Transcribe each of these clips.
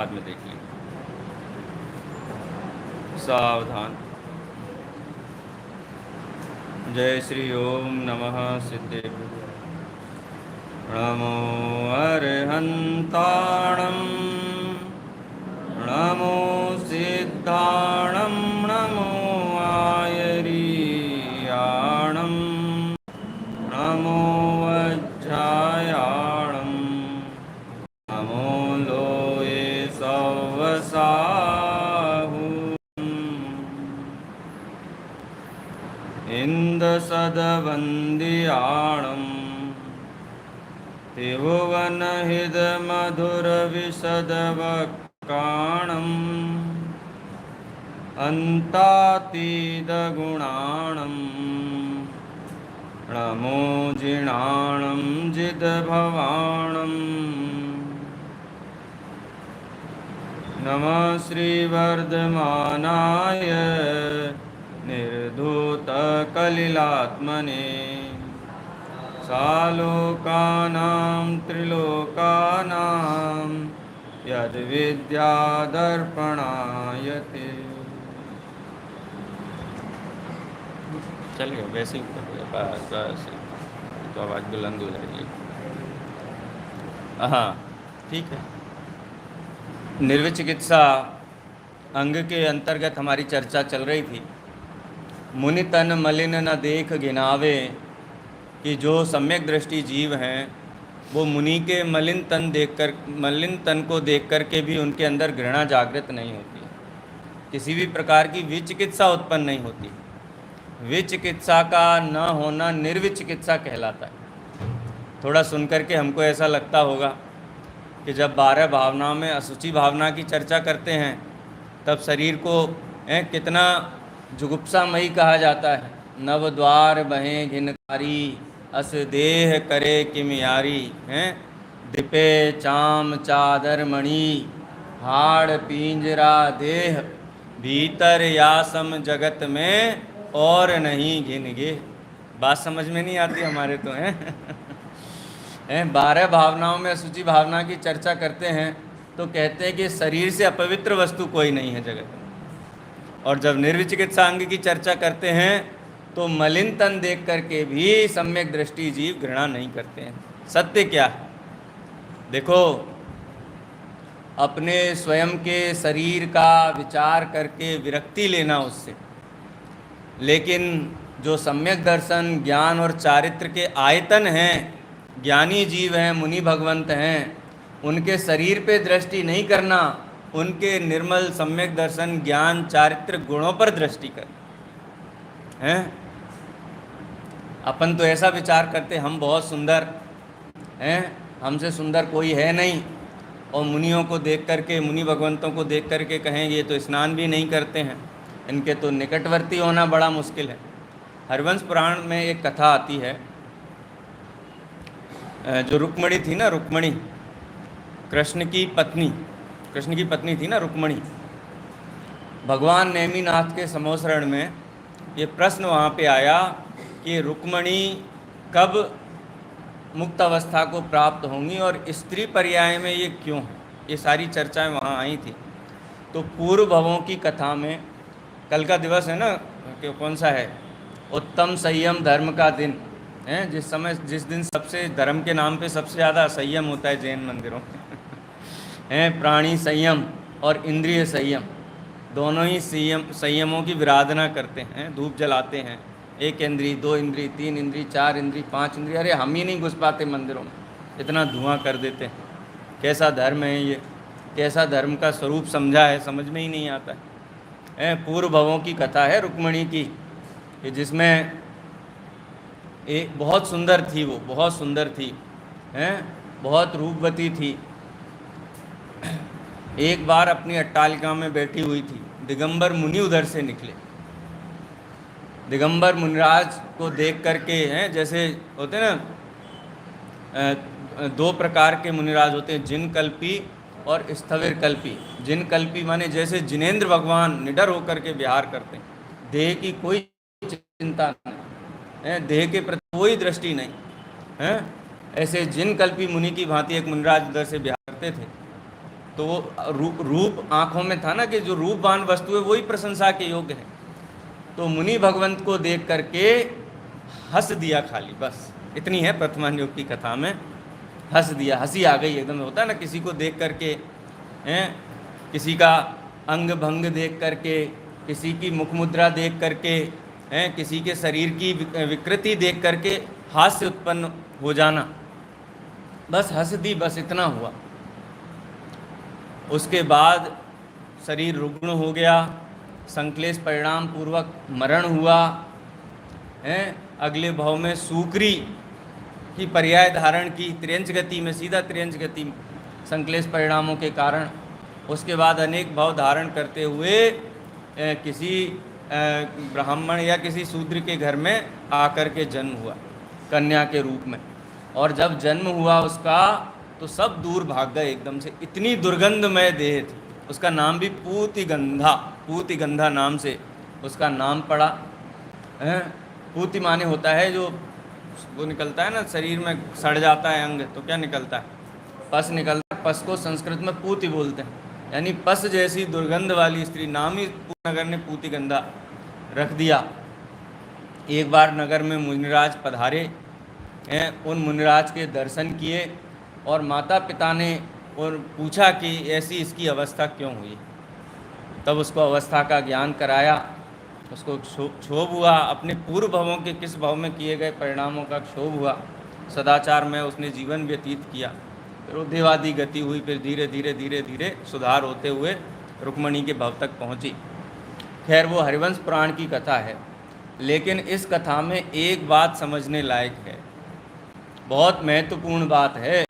बाद में देखिए। सावधान। जय श्री ओम नमः सिद्धेभ्यो। नमो अर्हन्ताणं नमो सिद्धाणं नमो आयरीयाणं नमो वज्रायाणं नमो लोये सवसाहु इन्दसदवन्द्याणं त्रिभुवनहितमधुरविशदवक्काणम् अन्तातीतगुणाणं नमो जिणाणं जितभवाणं नमः श्रीवर्धमानाय निर्धूतकलिलात्मने सालोकानां त्रिलोकानां यद्विद्यादर्पणायते। चलिए वैसे ही करिए, बस बस तो आवाज़ बुलंद हो जाएगी। हाँ ठीक है। निर्विचिकित्सा अंग के अंतर्गत हमारी चर्चा चल रही थी। मुनि तन मलिन न देख गिनावे, कि जो सम्यक दृष्टि जीव हैं वो मुनि के मलिन तन को देख कर के भी उनके अंदर घृणा जागृत नहीं होती, किसी भी प्रकार की विचिकित्सा उत्पन्न नहीं होती। विचिकित्सा का न होना निर्विचिकित्सा कहलाता है। थोड़ा सुन कर के हमको ऐसा लगता होगा कि जब 12 भावनाओं में असुचि भावना की चर्चा करते हैं तब शरीर को कितना जुगुप्सामयी कहा जाता है। नव द्वार बहें घिनकारी, अस देह करे किम यारी। हैं दिपे चाम चादर मणि, हाड़ पींजरा देह, भीतर यासम जगत में और नहीं घिनगे। बात समझ में नहीं आती हमारे तो हैं। 12 भावनाओं में असुचि भावना की चर्चा करते हैं तो कहते हैं कि शरीर से अपवित्र वस्तु कोई नहीं है जगत में। और जब निर्विचिकित्सा अंग की चर्चा करते हैं तो मलिन तन देख करके भी सम्यक दृष्टि जीव घृणा नहीं करते हैं। सत्य क्या है? देखो, अपने स्वयं के शरीर का विचार करके विरक्ति लेना उससे, लेकिन जो सम्यक दर्शन ज्ञान और चारित्र के आयतन हैं, ज्ञानी जीव हैं, मुनि भगवंत हैं, उनके शरीर पे दृष्टि नहीं करना, उनके निर्मल सम्यक दर्शन ज्ञान चारित्र गुणों पर दृष्टि कर हैं। अपन तो ऐसा विचार करते हम बहुत सुंदर हैं, हमसे सुंदर कोई है नहीं, और मुनियों को देख करके, मुनि भगवंतों को देख करके कहेंगे ये तो स्नान भी नहीं करते हैं, इनके तो निकटवर्ती होना बड़ा मुश्किल है। हरिवंश पुराण में एक कथा आती है, जो रुक्मणी थी ना, रुक्मणी कृष्ण की पत्नी थी ना रुक्मणी। भगवान नेमिनाथ के समोसरण में ये प्रश्न वहाँ पे आया कि रुक्मणी कब मुक्त अवस्था को प्राप्त होंगी और स्त्री पर्याय में ये क्यों है। ये सारी चर्चाएं वहाँ आई थी। तो पूर्व भवों की कथा में, कल का दिवस है ना, कि कौन सा है, उत्तम संयम धर्म का दिन है, जिस दिन सबसे धर्म के नाम पे सबसे ज़्यादा संयम होता है जैन मंदिरों में। हैं प्राणी संयम और इंद्रिय संयम, दोनों ही संयमों की विराधना करते हैं, धूप जलाते हैं। 1 इंद्री, 2 इंद्री, 3 इंद्री, 4 इंद्री, 5 इंद्री। अरे हम ही नहीं घुस पाते मंदिरों में, इतना धुआं कर देते हैं। कैसा धर्म है ये, कैसा धर्म का स्वरूप समझा है, समझ में ही नहीं आता है। पूर्व भवों की कथा है रुक्मणी की, कि जिसमें एक बहुत सुंदर थी, वो बहुत सुंदर थी, बहुत रूपवती थी। एक बार अपनी अट्टालिका में बैठी हुई थी, दिगंबर मुनि उधर से निकले। दिगंबर मुनिराज को देख करके, हैं जैसे होते हैं ना, 2 प्रकार के मुनिराज होते हैं, जिन कल्पी और स्थविर कल्पी। जिन कल्पी माने जैसे जिनेंद्र भगवान निडर होकर के विहार करते हैं, देह की कोई चिंता नहीं, देह के प्रति कोई दृष्टि नहीं है। ऐसे जिन कल्पी मुनि की भांति एक मुनिराज उधर से विहार करते थे। तो वो रूप आंखों में था ना, कि जो रूपवान वस्तु है वही प्रशंसा के योग्य है। तो मुनि भगवंत को देख करके हंस दिया खाली, बस इतनी है प्रथमान योग की कथा में। हंस दिया, हंसी आ गई एकदम। होता है ना किसी को देख करके, हैं, किसी का अंग भंग देख करके, किसी की मुख मुद्रा देख करके, हैं, किसी के शरीर की विकृति देख करके हास्य उत्पन्न हो जाना, बस हंस दी, बस इतना हुआ। उसके बाद शरीर रुग्ण हो गया, संक्लेश परिणाम पूर्वक मरण हुआ है। अगले भाव में सूकरी की पर्याय धारण की, त्रियंच गति में, सीधा त्रियंच गति में, संक्लेश परिणामों के कारण। उसके बाद अनेक भाव धारण करते हुए किसी ब्राह्मण या किसी शूद्र के घर में आकर के जन्म हुआ कन्या के रूप में। और जब जन्म हुआ उसका, तो सब दूर भाग गए एकदम से, इतनी दुर्गंधमय देह थी। उसका नाम भी पूतिगंधा, पूतिगंधा नाम से उसका नाम पड़ा है। पूति माने होता है जो वो निकलता है ना, शरीर में सड़ जाता है अंग, तो क्या निकलता है? पस निकलता है। पस को संस्कृत में पूति बोलते हैं, यानी पस जैसी दुर्गंध वाली स्त्री। नाम ही नगर ने पूतिगंधा रख दिया। एक बार नगर में मुनिराज पधारे हैं, उन मुनिराज के दर्शन किए और माता पिता ने और पूछा कि ऐसी इसकी अवस्था क्यों हुई। तब उसको अवस्था का ज्ञान कराया, उसको क्षोभ हुआ, अपने पूर्व भवों के किस भाव में किए गए परिणामों का क्षोभ हुआ। सदाचार में उसने जीवन व्यतीत किया, फिर उद्देवादी गति हुई, फिर धीरे धीरे धीरे धीरे सुधार होते हुए रुक्मणी के भव तक पहुँची। खैर वो हरिवंश पुराण की कथा है, लेकिन इस कथा में एक बात समझने लायक है, बहुत महत्वपूर्ण बात है।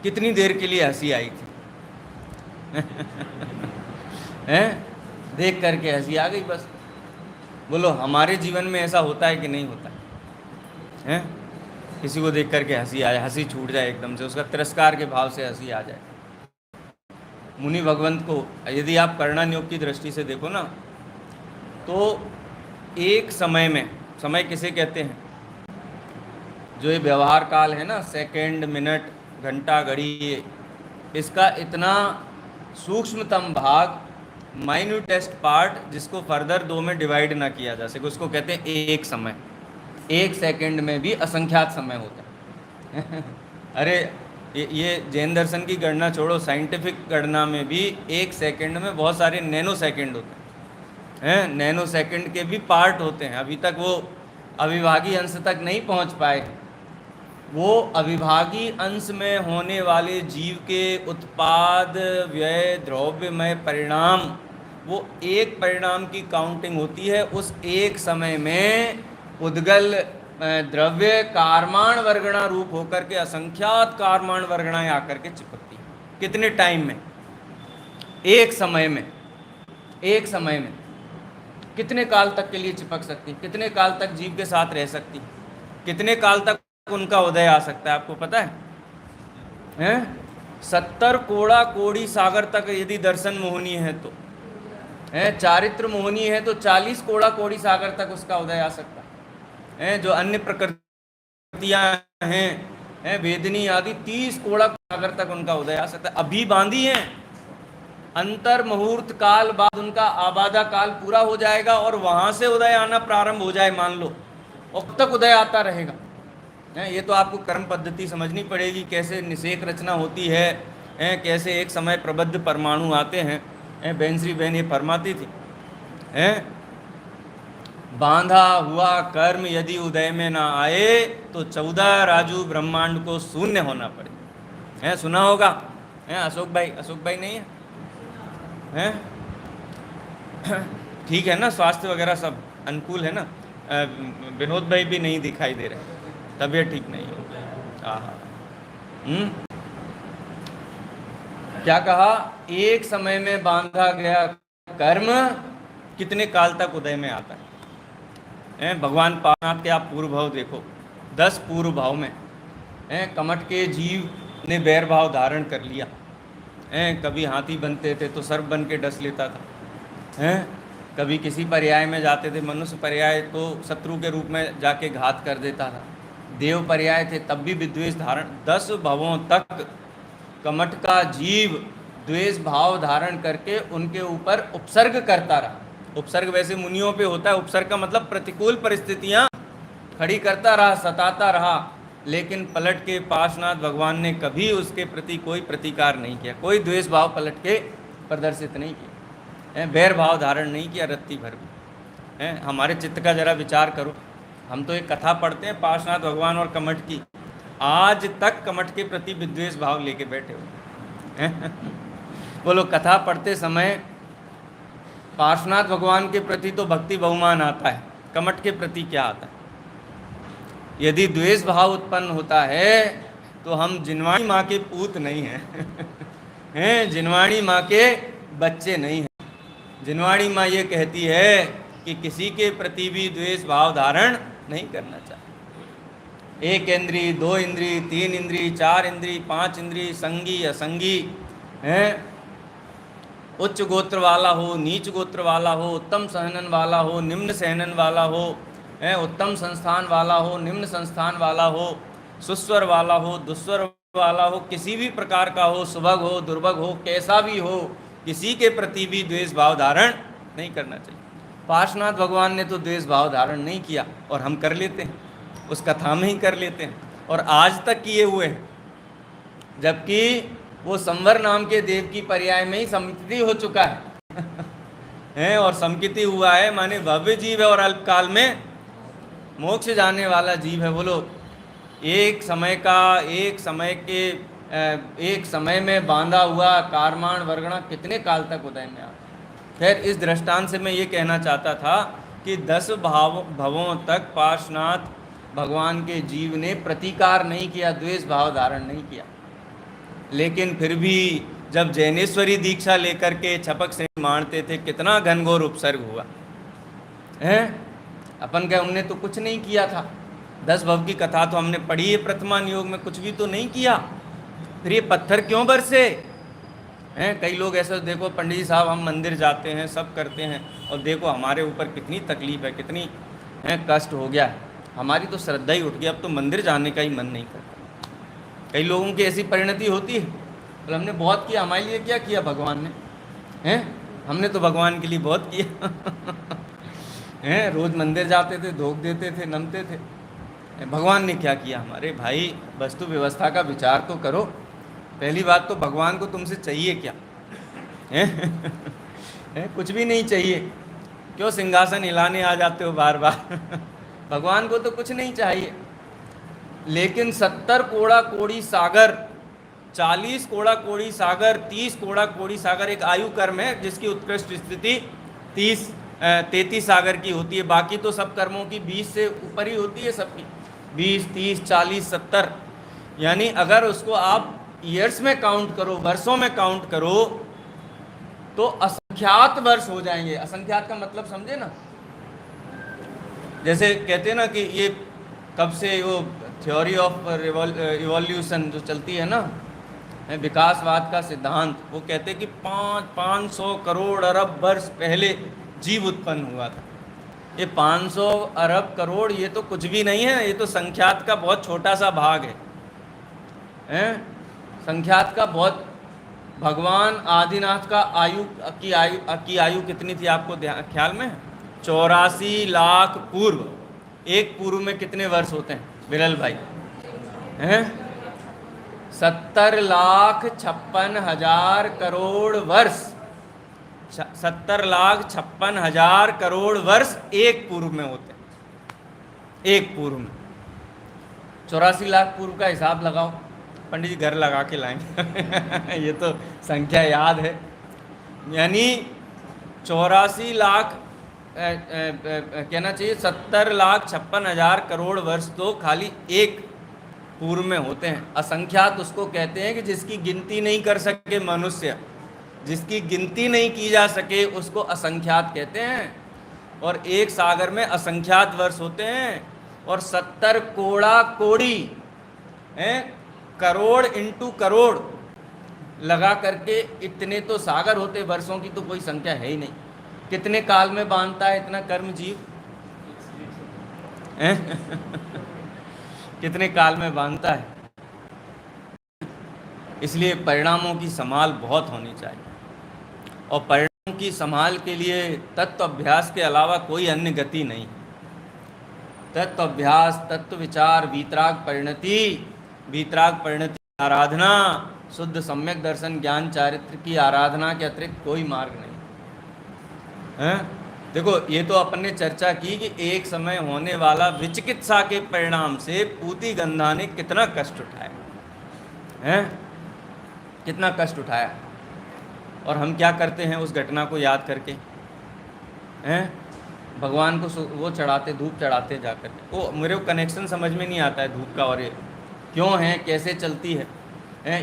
कितनी देर के लिए हंसी आई थी हैं? देख करके हंसी आ गई बस। बोलो हमारे जीवन में ऐसा होता है कि नहीं होता है? किसी को देख करके हंसी आए, हंसी छूट जाए एकदम से, उसका तिरस्कार के भाव से हंसी आ जाए। मुनि भगवंत को यदि आप कर्णन योग की दृष्टि से देखो ना, तो एक समय में, समय किसे कहते हैं? जो ये व्यवहार काल है ना, सेकंड, मिनट, घंटा, घड़ी, इसका इतना सूक्ष्मतम भाग, माइन्यूटेस्ट पार्ट, जिसको फर्दर दो में डिवाइड ना किया जा सके, उसको कहते हैं एक समय। एक सेकंड में भी असंख्यात समय होता है अरे ये जैन दर्शन की गणना छोड़ो, साइंटिफिक गणना में भी एक सेकंड में बहुत सारे नैनो सेकंड होते हैं। नैनो सेकंड के भी पार्ट होते हैं। अभी तक वो अविभागी अंश तक नहीं पहुंच पाए। वो अविभागी अंश में होने वाले जीव के उत्पाद, व्यय, द्रव्यमय परिणाम, वो एक परिणाम की काउंटिंग होती है। उस एक समय में उद्गल द्रव्य कारमाण वर्गणा रूप होकर के असंख्यात कारमाण वर्गणाएं आकर के चिपकती हैं। कितने टाइम में? एक समय में। एक समय में कितने काल तक के लिए चिपक सकती, कितने काल तक जीव के साथ रह सकती, कितने काल तक उनका उदय आ सकता है, आपको पता है? 70 कोड़ा कोड़ी सागर तक यदि दर्शन मोहनी है तो चारित्र मोहनी है तो 40 कोड़ा कोड़ी सागर तक उसका उदय आ सकता है। जो अन्य प्रकृतियां हैं वेदनी आदि 30 कोड़ा सागर तक उनका उदय आ सकता है। अभी बांधी हैं, अंतर मुहूर्त काल बाद उनका आबादा काल पूरा हो जाएगा और वहां से उदय आना प्रारंभ हो जाए मान लो, और कब तक उदय आता रहेगा? ये तो आपको कर्म पद्धति समझनी पड़ेगी, कैसे निषेक रचना होती है, कैसे एक समय प्रबद्ध परमाणु आते हैं। बेंसरी बहन ये फरमाती थी, बांधा हुआ कर्म यदि उदय में ना आए तो 14 राजू ब्रह्मांड को शून्य होना पड़े। सुना होगा अशोक भाई नहीं है? ठीक है ना? स्वास्थ्य वगैरह सब अनुकूल है ना? विनोद भाई भी नहीं दिखाई दे रहे, तबीयत ठीक नहीं हो। क्या कहा? एक समय में बांधा गया कर्म कितने काल तक उदय में आता है? भगवान पानाथ के आप पूर्व भाव देखो, 10 पूर्व भाव में कमठ के जीव ने बैर भाव धारण कर लिया। कभी हाथी बनते थे तो सर्प बन के डस लेता था। कभी किसी पर्याय में जाते थे, मनुष्य पर्याय तो शत्रु के रूप में जाके घात कर देता था। देव पर्याय थे तब भी विद्वेष धारण। 10 भवों तक कमठ का जीव द्वेष भाव धारण करके उनके ऊपर उपसर्ग करता रहा। उपसर्ग वैसे मुनियों पे होता है, उपसर्ग का मतलब प्रतिकूल परिस्थितियां खड़ी करता रहा, सताता रहा, लेकिन पलट के पार्श्वनाथ भगवान ने कभी उसके प्रति कोई प्रतिकार नहीं किया, कोई द्वेष भाव पलट के प्रदर्शित नहीं किया, वैर भाव धारण नहीं किया रत्ती भर भी। हमारे चित्त का जरा विचार करो, हम तो एक कथा पढ़ते हैं पार्श्वनाथ भगवान और कमठ की, आज तक कमठ के प्रति विद्वेष भाव लेके बैठे हुए। बोलो, कथा पढ़ते समय पार्श्वनाथ भगवान के प्रति तो भक्ति बहुमान आता है, कमठ के प्रति क्या आता है? यदि द्वेष भाव उत्पन्न होता है तो हम जिनवाणी माँ के पूत नहीं हैं, जिनवाणी माँ के बच्चे नहीं हैं। जिनवाणी माँ ये कहती है कि किसी के प्रति भी द्वेष भाव धारण नहीं करना चाहिए। एक इंद्री, दो इंद्री, तीन इंद्री, चार इंद्री, पांच इंद्री, संगी असंगी, उच्च गोत्र वाला हो, नीच गोत्र वाला हो, उत्तम सहनन वाला हो, निम्न सहनन वाला हो, उत्तम संस्थान वाला हो, निम्न संस्थान वाला हो, सुस्वर वाला हो, दुस्वर वाला हो, किसी भी प्रकार का हो, सुभग हो, दुर्भग हो, कैसा भी हो, किसी के प्रति भी द्वेष भाव धारण नहीं करना चाहिए। पार्श्वनाथ भगवान ने तो द्वेष भाव धारण नहीं किया और हम कर लेते हैं, उस कथा में ही कर लेते हैं, और आज तक किए हुए हैं, जबकि वो संवर नाम के देव की पर्याय में ही समकिति हो चुका है, और समकिति हुआ है माने भव्य जीव है और अल्पकाल में मोक्ष जाने वाला जीव है। बोलो, एक समय में बांधा हुआ कारमाण वर्गणा कितने काल तक उदय में आता। खैर, इस दृष्टांत से मैं ये कहना चाहता था कि 10 भवों तक पार्श्वनाथ भगवान के जीव ने प्रतिकार नहीं किया, द्वेष भाव धारण नहीं किया, लेकिन फिर भी जब जैनेश्वरी दीक्षा लेकर के छपक से मारते थे, कितना घनघोर उपसर्ग हुआ है। अपन क्या, उनने तो कुछ नहीं किया था, 10 भव की कथा तो हमने पढ़ी है प्रथमान योग में, कुछ भी तो नहीं किया, फिर ये पत्थर क्यों बरसे हैं? कई लोग ऐसे, देखो पंडित जी साहब हम मंदिर जाते हैं, सब करते हैं, और देखो हमारे ऊपर कितनी तकलीफ है, कितनी कष्ट हो गया है, हमारी तो श्रद्धा ही उठ गई, अब तो मंदिर जाने का ही मन नहीं करता। कई लोगों की ऐसी परिणति होती है, तो हमने बहुत किया, हमारे लिए क्या किया भगवान ने, हैं? हमने तो भगवान के लिए बहुत किया हैं, रोज़ मंदिर जाते थे, धोख देते थे, नमते थे, भगवान ने क्या किया हमारे? भाई, वस्तु व्यवस्था का विचार तो करो। पहली बात तो भगवान को तुमसे चाहिए क्या है? कुछ भी नहीं चाहिए, क्यों सिंहासन हिलाने आ जाते हो बार बार भगवान को तो कुछ नहीं चाहिए, लेकिन 70 कोड़ा कोड़ी सागर, 40 कोड़ा कोड़ी सागर, 30 कोड़ा कोड़ी सागर एक आयु कर्म है जिसकी उत्कृष्ट स्थिति 33 सागर की होती है। बाकी तो सब कर्मों की 20 से ऊपर ही होती है सबकी, 20, 30, 40, 70, यानी अगर उसको आप ईयर्स में काउंट करो, वर्षों में काउंट करो, तो असंख्यात वर्ष हो जाएंगे। असंख्यात का मतलब समझे ना, जैसे कहते हैं ना कि ये कब से वो थ्योरी ऑफ इवोल्यूशन जो चलती है ना, विकासवाद का सिद्धांत, वो कहते हैं कि 500 करोड़ अरब वर्ष पहले जीव उत्पन्न हुआ था। ये 500 अरब करोड़ ये तो कुछ भी नहीं है, ये तो संख्यात का बहुत छोटा सा भाग है। संख्यात का बहुत, भगवान आदिनाथ का आयु कितनी थी आपको ख्याल में? 84 लाख पूर्व। एक पूर्व में कितने वर्ष होते हैं विरल भाई? हैं 70,56,000 करोड़ वर्ष, 70,56,000 करोड़ वर्ष एक पूर्व में होते हैं, एक पूर्व में। 84 लाख पूर्व का हिसाब लगाओ, पंडित जी घर लगा के लाएंगे ये तो संख्या याद है, यानी 84 लाख कहना चाहिए 70,56,000 करोड़ वर्ष तो खाली एक पूर्व में होते हैं। असंख्यात उसको कहते हैं कि जिसकी गिनती नहीं कर सके मनुष्य, जिसकी गिनती नहीं की जा सके उसको असंख्यात कहते हैं। और एक सागर में असंख्यात वर्ष होते हैं, और 70 कोड़ा कोड़ी करोड़ इंटू करोड़ लगा करके इतने तो सागर होते, वर्षों की तो कोई संख्या है ही नहीं। कितने काल में बांधता है इतना कर्म जीव कितने काल में बांधता है? इसलिए परिणामों की संभाल बहुत होनी चाहिए, और परिणामों की संभाल के लिए तत्व अभ्यास के अलावा कोई अन्य गति नहीं। तत्व अभ्यास, तत्व विचार, वीतराग परिणति, आराधना, शुद्ध सम्यक दर्शन, ज्ञान, चारित्र की आराधना के अतिरिक्त कोई मार्ग नहीं है। देखो, ये तो अपन ने चर्चा की कि एक समय होने वाला विचिकित्सा के परिणाम से पूती गंधा ने कितना कष्ट उठाया है, कितना कष्ट उठाया। और हम क्या करते हैं उस घटना को याद करके, हैं, भगवान को वो चढ़ाते, धूप चढ़ाते जाकर के। वो मेरे को कनेक्शन समझ में नहीं आता है धूप का, और ये क्यों है, कैसे चलती है,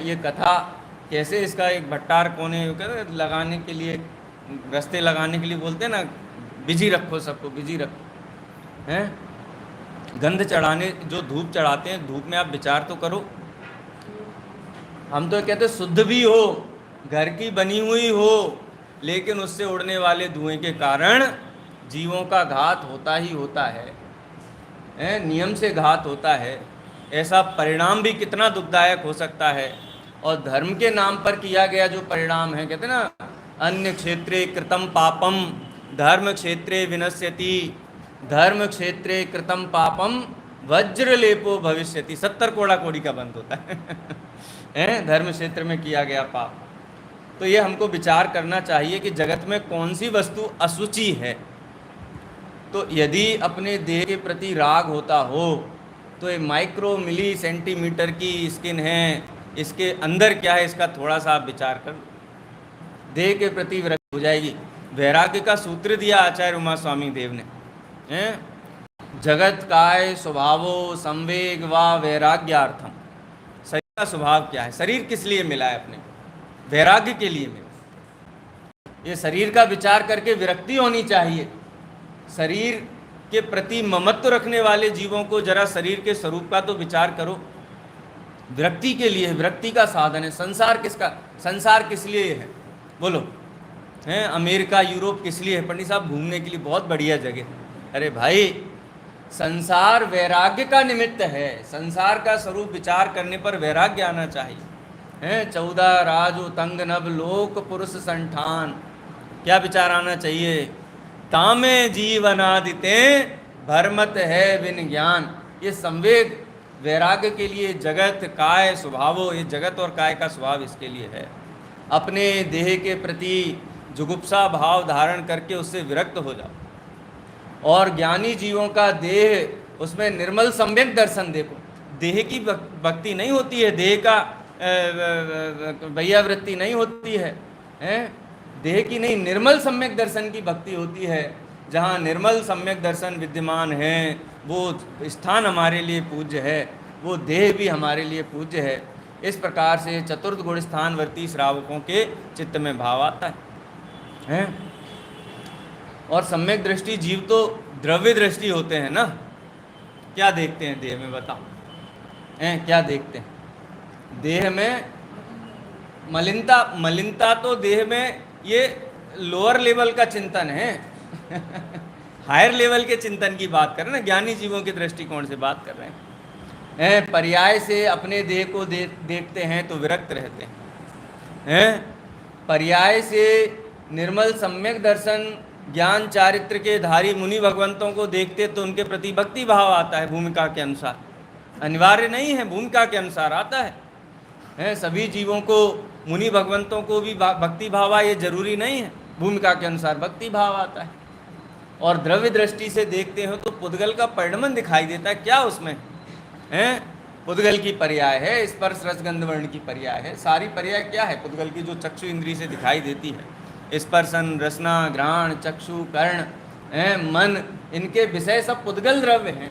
ये कथा कैसे, इसका एक भट्टार कोने लगाने के लिए, रास्ते लगाने के लिए बोलते हैं ना, बिजी रखो, सबको बिजी रखो, हैं। गंध चढ़ाने, जो धूप चढ़ाते हैं, धूप में आप विचार तो करो, हम तो कहते शुद्ध भी हो, घर की बनी हुई हो, लेकिन उससे उड़ने वाले धुएं के कारण जीवों का घात होता ही होता है, नियम से घात होता है। ऐसा परिणाम भी कितना दुखदायक हो सकता है। और धर्म के नाम पर किया गया जो परिणाम है, कहते ना, अन्य क्षेत्रे कृतम पापम धर्म क्षेत्रे विनश्यति, धर्म क्षेत्रे कृतम पापम वज्रलेपो भविष्यति। 70 कोड़ा कोड़ी का बंद होता है धर्म क्षेत्र में किया गया पाप। तो ये हमको विचार करना चाहिए कि जगत में कौन सी वस्तु अशुचि है। तो यदि अपने देह के प्रति राग होता हो तो ये माइक्रो मिली सेंटीमीटर की स्किन है, इसके अंदर क्या है, इसका थोड़ा सा आप विचार कर, देह के प्रति विरक्ति हो जाएगी। वैराग्य का सूत्र दिया आचार्य उमा स्वामी देव ने, जगत काय स्वभावो संवेग व वैराग्यार्थम। शरीर का स्वभाव क्या है, शरीर किस लिए मिला है, अपने वैराग्य के लिए मिला। ये शरीर का विचार करके विरक्ति होनी चाहिए। शरीर के प्रति ममत्व रखने वाले जीवों को जरा शरीर के स्वरूप का तो विचार करो। विरक्ति के लिए, विरक्ति का साधन है। संसार किसका, संसार किस लिए है बोलो, हैं? अमेरिका, यूरोप किस लिए है? पंडित साहब घूमने के लिए बहुत बढ़िया जगह। अरे भाई, संसार वैराग्य का निमित्त है। संसार का स्वरूप विचार करने पर वैराग्य आना चाहिए, हैं? 14 राजो तंग नभ लोक पुरुष संठान, क्या विचार आना चाहिए? तामे जीवनादिते भरमत है विन ज्ञान। ये संवेग वैराग्य के लिए, जगत काय स्वभावो, ये जगत और काय का स्वभाव इसके लिए है। अपने देह के प्रति जुगुप्सा भाव धारण करके उससे विरक्त हो जाओ। और ज्ञानी जीवों का देह, उसमें निर्मल सम्यक दर्शन देखो। देह की भक्ति नहीं होती है, देह का वैयावृत्ति नहीं होती है, देह की नहीं, निर्मल सम्यक दर्शन की भक्ति होती है। जहाँ निर्मल सम्यक दर्शन विद्यमान है, वो स्थान हमारे लिए पूज्य है, वो देह भी हमारे लिए पूज्य है। इस प्रकार से चतुर्थ गुण स्थानवर्ती श्रावकों के चित्त में भाव आता है। और सम्यक दृष्टि जीव तो द्रव्य दृष्टि होते हैं ना। क्या देखते हैं देह में, बताओ, क्या देखते हैं देह में? मलिनता तो देह में ये लोअर लेवल का चिंतन है हायर लेवल के चिंतन की बात कर रहे हैं ना, ज्ञानी जीवों के दृष्टिकोण से बात कर रहे हैं। पर्याय से अपने देह को देखते हैं तो विरक्त रहते हैं। पर्याय से निर्मल सम्यक दर्शन, ज्ञान चारित्र के धारी मुनि भगवंतों को देखते तो उनके प्रति भक्ति भाव आता है। भूमिका के अनुसार, अनिवार्य नहीं है, भूमिका के अनुसार आता है। सभी जीवों को, मुनि भगवंतों को भी भक्ति भाव आए, ये जरूरी नहीं है, भूमिका के अनुसार भक्ति भाव आता है। और द्रव्य दृष्टि से देखते हो तो पुद्गल का परिणमन दिखाई देता है। क्या उसमें है? पुद्गल की पर्याय है, स्पर्श रस गंध वर्ण की पर्याय है। सारी पर्याय क्या है पुद्गल की, जो चक्षु इंद्री से दिखाई देती है? स्पर्शन, रसना, घ्राण, चक्षु, कर्ण, मन, इनके विषय सब पुद्गल द्रव्य हैं।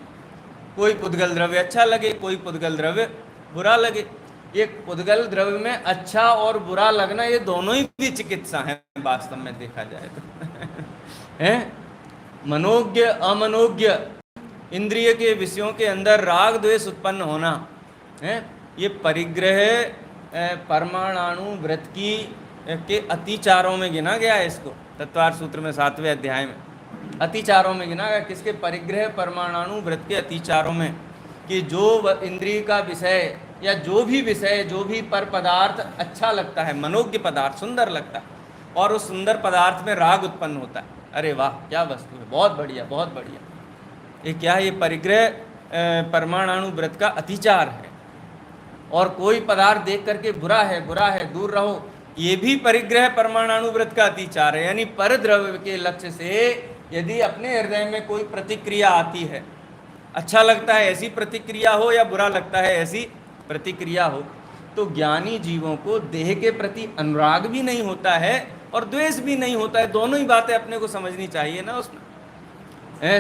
कोई पुद्गल द्रव्य अच्छा लगे, कोई पुद्गल द्रव्य बुरा लगे। ये पुद्गल द्रव्य में अच्छा और बुरा लगना, ये दोनों ही भी चिकित्सा है वास्तव में देखा जाए तो है। मनोज्ञ अमनोज्ञ इंद्रिय के विषयों के अंदर राग द्वेष उत्पन्न होना है, ये परिग्रह परमाणु व्रत की के अतिचारों में गिना गया है। इसको तत्वार्थ सूत्र में 7वें अध्याय में अतिचारों में गिना गया। किसके? परिग्रह परमाणु व्रत के अतिचारों में, कि जो इंद्रिय का विषय या जो भी विषय, जो भी पर पदार्थ अच्छा लगता है, मनोज्ञ पदार्थ सुंदर लगता है, और उस सुंदर पदार्थ में राग उत्पन्न होता है, अरे वाह क्या वस्तु है, बहुत बढ़िया बहुत बढ़िया, ये क्या है, ये परिग्रह परमाणु व्रत का अतिचार है। और कोई पदार्थ देख करके बुरा है दूर रहो, ये भी परिग्रह परमाणु व्रत का अतिचार है। यानी पर द्रव्य के लक्ष्य से यदि अपने हृदय में कोई प्रतिक्रिया आती है, अच्छा लगता है ऐसी प्रतिक्रिया हो या बुरा लगता है ऐसी प्रतिक्रिया हो, तो ज्ञानी जीवों को देह के प्रति अनुराग भी नहीं होता है और द्वेष भी नहीं होता है। दोनों ही बातें अपने को समझनी चाहिए ना उसमें।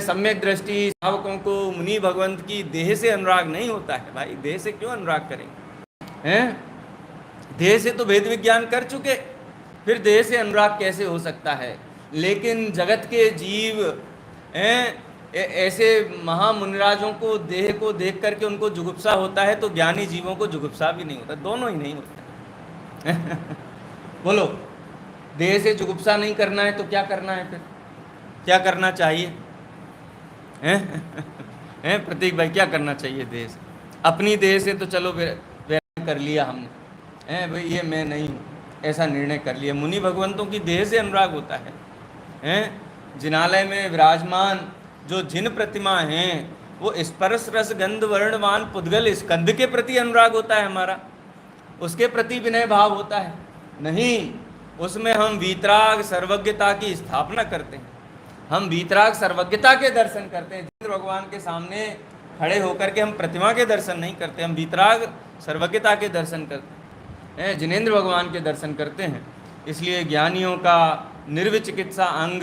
सम्यक दृष्टि श्रावकों को मुनि भगवंत की देह से अनुराग नहीं होता है। भाई देह से क्यों अनुराग करेंगे, हैं? देह से तो भेद विज्ञान कर चुके, फिर देह से अनुराग कैसे हो सकता है। लेकिन जगत के जीव ऐसे महामुनिराजों को देह को देख करके उनको जुगुप्सा होता है, तो ज्ञानी जीवों को जुगुप्सा भी नहीं होता, दोनों ही नहीं होता। बोलो, देह से जुगुप्सा नहीं करना है तो क्या करना है, फिर क्या करना चाहिए हैं प्रतीक भाई, क्या करना चाहिए देह से? अपनी देह से तो चलो वैराग्य कर लिया हमने, हैं भाई ये मैं नहीं हूँ, ऐसा निर्णय कर लिया। मुनि भगवंतों की देह से अनुराग होता है, हैं? जिनालय में विराजमान जो जिन प्रतिमा हैं वो स्पर्श रस गंध वर्णवान पुद्गल स्कंद के प्रति अनुराग होता है हमारा, उसके प्रति विनय भाव होता है। नहीं, उसमें हम वीतराग सर्वज्ञता की स्थापना करते हैं, हम वीतराग सर्वज्ञता के दर्शन करते हैं। जिनेंद्र भगवान के सामने खड़े होकर के हम प्रतिमा के दर्शन नहीं करते, हम वीतराग सर्वज्ञता के दर्शन करते हैं, जिनेंद्र भगवान के दर्शन करते हैं। इसलिए ज्ञानियों का निर्विचिकित्सा अंग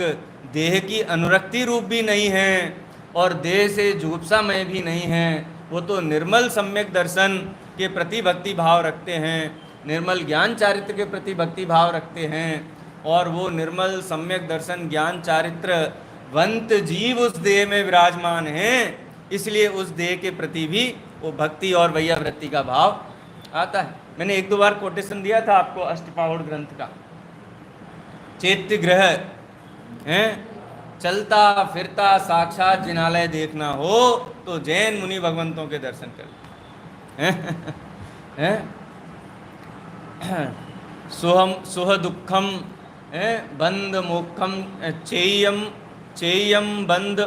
देह की अनुरक्ति रूप भी नहीं है और देह से जुगुप्सामय भी नहीं है, वो तो निर्मल सम्यक दर्शन के प्रति भक्ति भाव रखते हैं, निर्मल ज्ञान चारित्र के प्रति भक्ति भाव रखते हैं, और वो निर्मल सम्यक दर्शन ज्ञान चारित्र वंत जीव उस देह में विराजमान हैं, इसलिए उस देह के प्रति भी वो भक्ति और वैयावृत्ति का भाव आता है। मैंने एक दो बार कोटेशन दिया था आपको अष्टपाहुड़ ग्रंथ का, चैत्य ग्रह हैं, चलता फिरता साक्षात जिनालय देखना हो तो जैन मुनि भगवंतों के दर्शन कर। सुह दुखम बंद मोक्षम चेयम बंद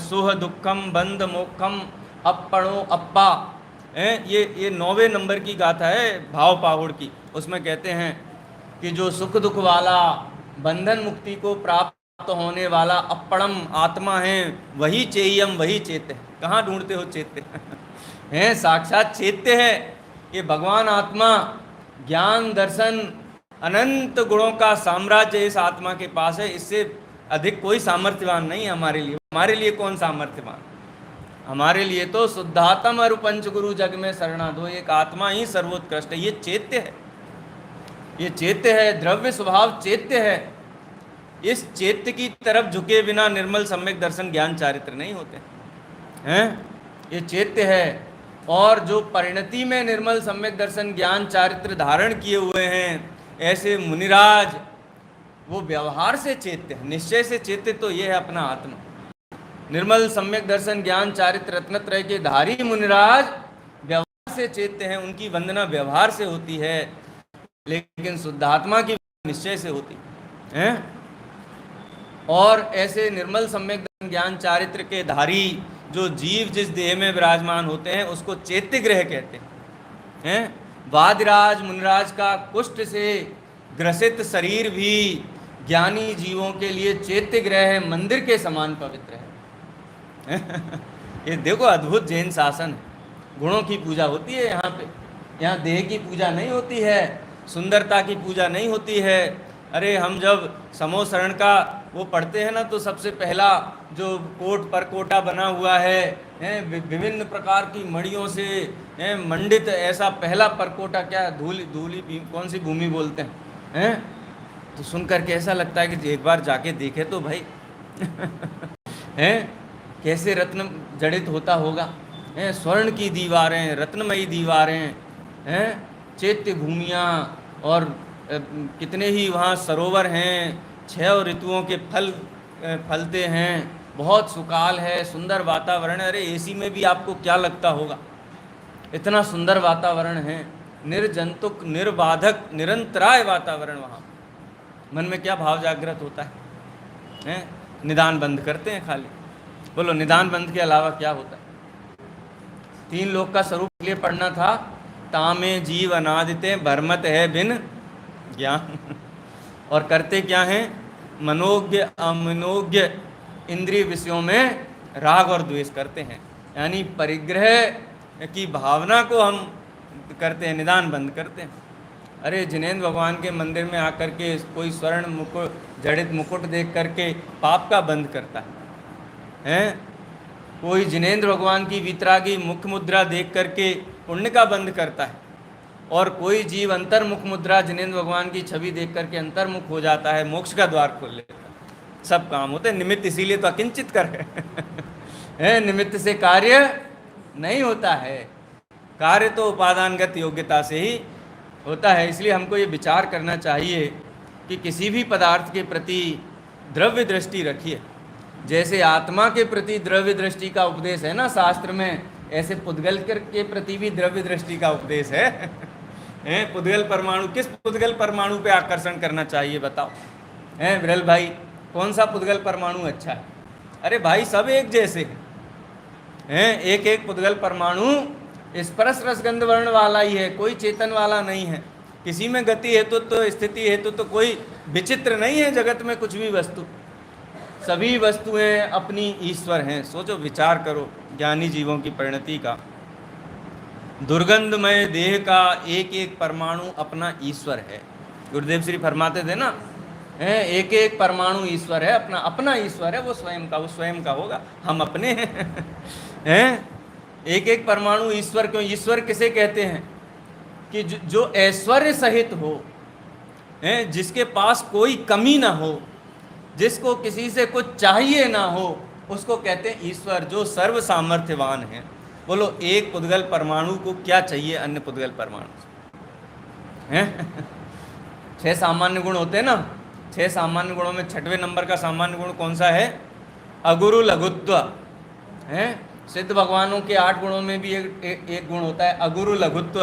सुह दुखम बंद मोक्षम अपणो अप्पा। ये 9वें नंबर की गाथा है भाव पाहुड़ की। उसमें कहते हैं कि जो सुख दुख वाला बंधन मुक्ति को प्राप्त होने वाला अपणम आत्मा है वही चेयम, वही चैत्य है। कहाँ ढूंढते हो चैत्य? हैं, साक्षात चैत्य है ये भगवान आत्मा। ज्ञान दर्शन अनंत गुणों का साम्राज्य इस आत्मा के पास है, इससे अधिक कोई सामर्थ्यवान नहीं है हमारे लिए। हमारे लिए कौन सामर्थ्यवान? हमारे लिए तो शुद्धात्म और पंच गुरु जग में शरणा दो, एक आत्मा ही सर्वोत्कृष्ट है। ये चैत्य है, ये चैत्य है, द्रव्य स्वभाव चैत्य है। इस चैत्य की तरफ झुके बिना निर्मल सम्यक दर्शन ज्ञान चारित्र नहीं होते हैं। ये चैत्य है, और जो परिणति में निर्मल सम्यक दर्शन ज्ञान चारित्र धारण किए हुए हैं ऐसे मुनिराज, वो व्यवहार से चैत्य है, निश्चय से चैत्य तो ये है अपना आत्मा। निर्मल सम्यक दर्शन ज्ञान चारित्र रत्नत्रय के धारी मुनिराज व्यवहार से चैत्य हैं, उनकी वंदना व्यवहार से होती है, लेकिन शुद्धात्मा की निश्चय से होती है। और ऐसे निर्मल सम्यक दर्शन ज्ञान चारित्र के धारी जो जीव जिस देह में विराजमान होते हैं उसको चैत्य ग्रह कहते हैं। वादिराज मुनिराज का कुष्ठ से ग्रसित शरीर भी ज्ञानी जीवों के लिए चैत्य ग्रह है, मंदिर के समान पवित्र है। ये देखो अद्भुत जैन शासन है। गुणों की पूजा होती है यहाँ पे, यहाँ देह की पूजा नहीं होती है, सुंदरता की पूजा नहीं होती है। अरे हम जब समो शरण का वो पढ़ते हैं ना, तो सबसे पहला जो कोट पर कोटा बना हुआ है विभिन्न प्रकार की मणियों से मंडित, ऐसा पहला परकोटा, क्या धूली कौन सी भूमि बोलते हैं, तो सुन करके ऐसा लगता है कि एक बार जाके देखे तो भाई हैं कैसे रत्न जड़ित होता होगा। स्वर्ण की दीवारें, रत्नमयी दीवारें हैं, चैत्य भूमियाँ, और कितने ही वहाँ सरोवर हैं, 6 ऋतुओं के फल फलते हैं, बहुत सुकाल है, सुंदर वातावरण है। अरे एसी में भी आपको क्या लगता होगा, इतना सुंदर वातावरण है, निर्जंतुक निर्बाधक निरंतराय वातावरण। वहाँ मन में क्या भाव जागृत होता है? हैं? निदान बंद करते हैं खाली। बोलो, निदान बंद के अलावा क्या होता है? 3 लोक का स्वरूप के लिए पढ़ना था, तामे जीव अनादिते भरमत है बिन ज्ञान। और करते क्या हैं? मनोज्ञ अमनोज्ञ इंद्रिय विषयों में राग और द्वेष करते हैं, यानी परिग्रह की भावना को हम करते हैं, निदान बंद करते हैं। अरे जिनेंद्र भगवान के मंदिर में आकर के कोई स्वर्ण मुकुट जड़ित मुकुट देख करके पाप का बंद करता है, कोई जिनेंद्र भगवान की वितरागी मुख मुद्रा देख करके पुण्य का बंद करता है, और कोई जीव अंतर्मुख मुद्रा जिनेंद्र भगवान की छवि देख करके अंतर्मुख हो जाता है, मोक्ष का द्वार खोल लेता है। सब काम होते हैं निमित्त, इसीलिए तो अकिंचित कर है। निमित्त से कार्य नहीं होता है, कार्य तो उपादानगत योग्यता से ही होता है। इसलिए हमको ये विचार करना चाहिए कि किसी भी पदार्थ के प्रति द्रव्य दृष्टि रखिए। जैसे आत्मा के प्रति द्रव्य दृष्टि का उपदेश है ना शास्त्र में, ऐसे पुद्गल के प्रति भी द्रव्य दृष्टि का उपदेश है। पुद्गल परमाणु, किस पुद्गल परमाणु पे आकर्षण करना चाहिए बताओ? विरल भाई, कौन सा पुद्गल परमाणु अच्छा है? अरे भाई, सब एक जैसे हैं। एक एक पुद्गल परमाणु स्पर्श रसगंध वर्ण वाला ही है, कोई चेतन वाला नहीं है। किसी में गति हेतु तो स्थिति हेतु तो कोई विचित्र नहीं है जगत में कुछ भी वस्तु। सभी वस्तुएं अपनी ईश्वर हैं। सोचो, विचार करो ज्ञानी जीवों की परिणति का। दुर्गंधमय देह का एक एक परमाणु अपना ईश्वर है। गुरुदेव श्री फरमाते थे ना, एक एक परमाणु ईश्वर है, अपना अपना ईश्वर है। वो स्वयं का होगा, हम अपने हैं। एक एक परमाणु ईश्वर। क्यों ईश्वर किसे कहते हैं? कि जो ऐश्वर्य सहित हो, जिसके पास कोई कमी ना हो, जिसको किसी से कुछ चाहिए ना हो, उसको कहते हैं ईश्वर, जो सर्व सामर्थ्यवान है। बोलो, एक पुद्गल परमाणु को क्या चाहिए अन्य पुद्गल परमाणु से? 6 सामान्य गुण होते हैं ना। 6 सामान्य गुणों में 6वें नंबर का सामान्य गुण कौन सा है? अगुरु लघुत्व है। सिद्ध भगवानों के 8 गुणों में भी एक गुण होता है अगुरु लघुत्व।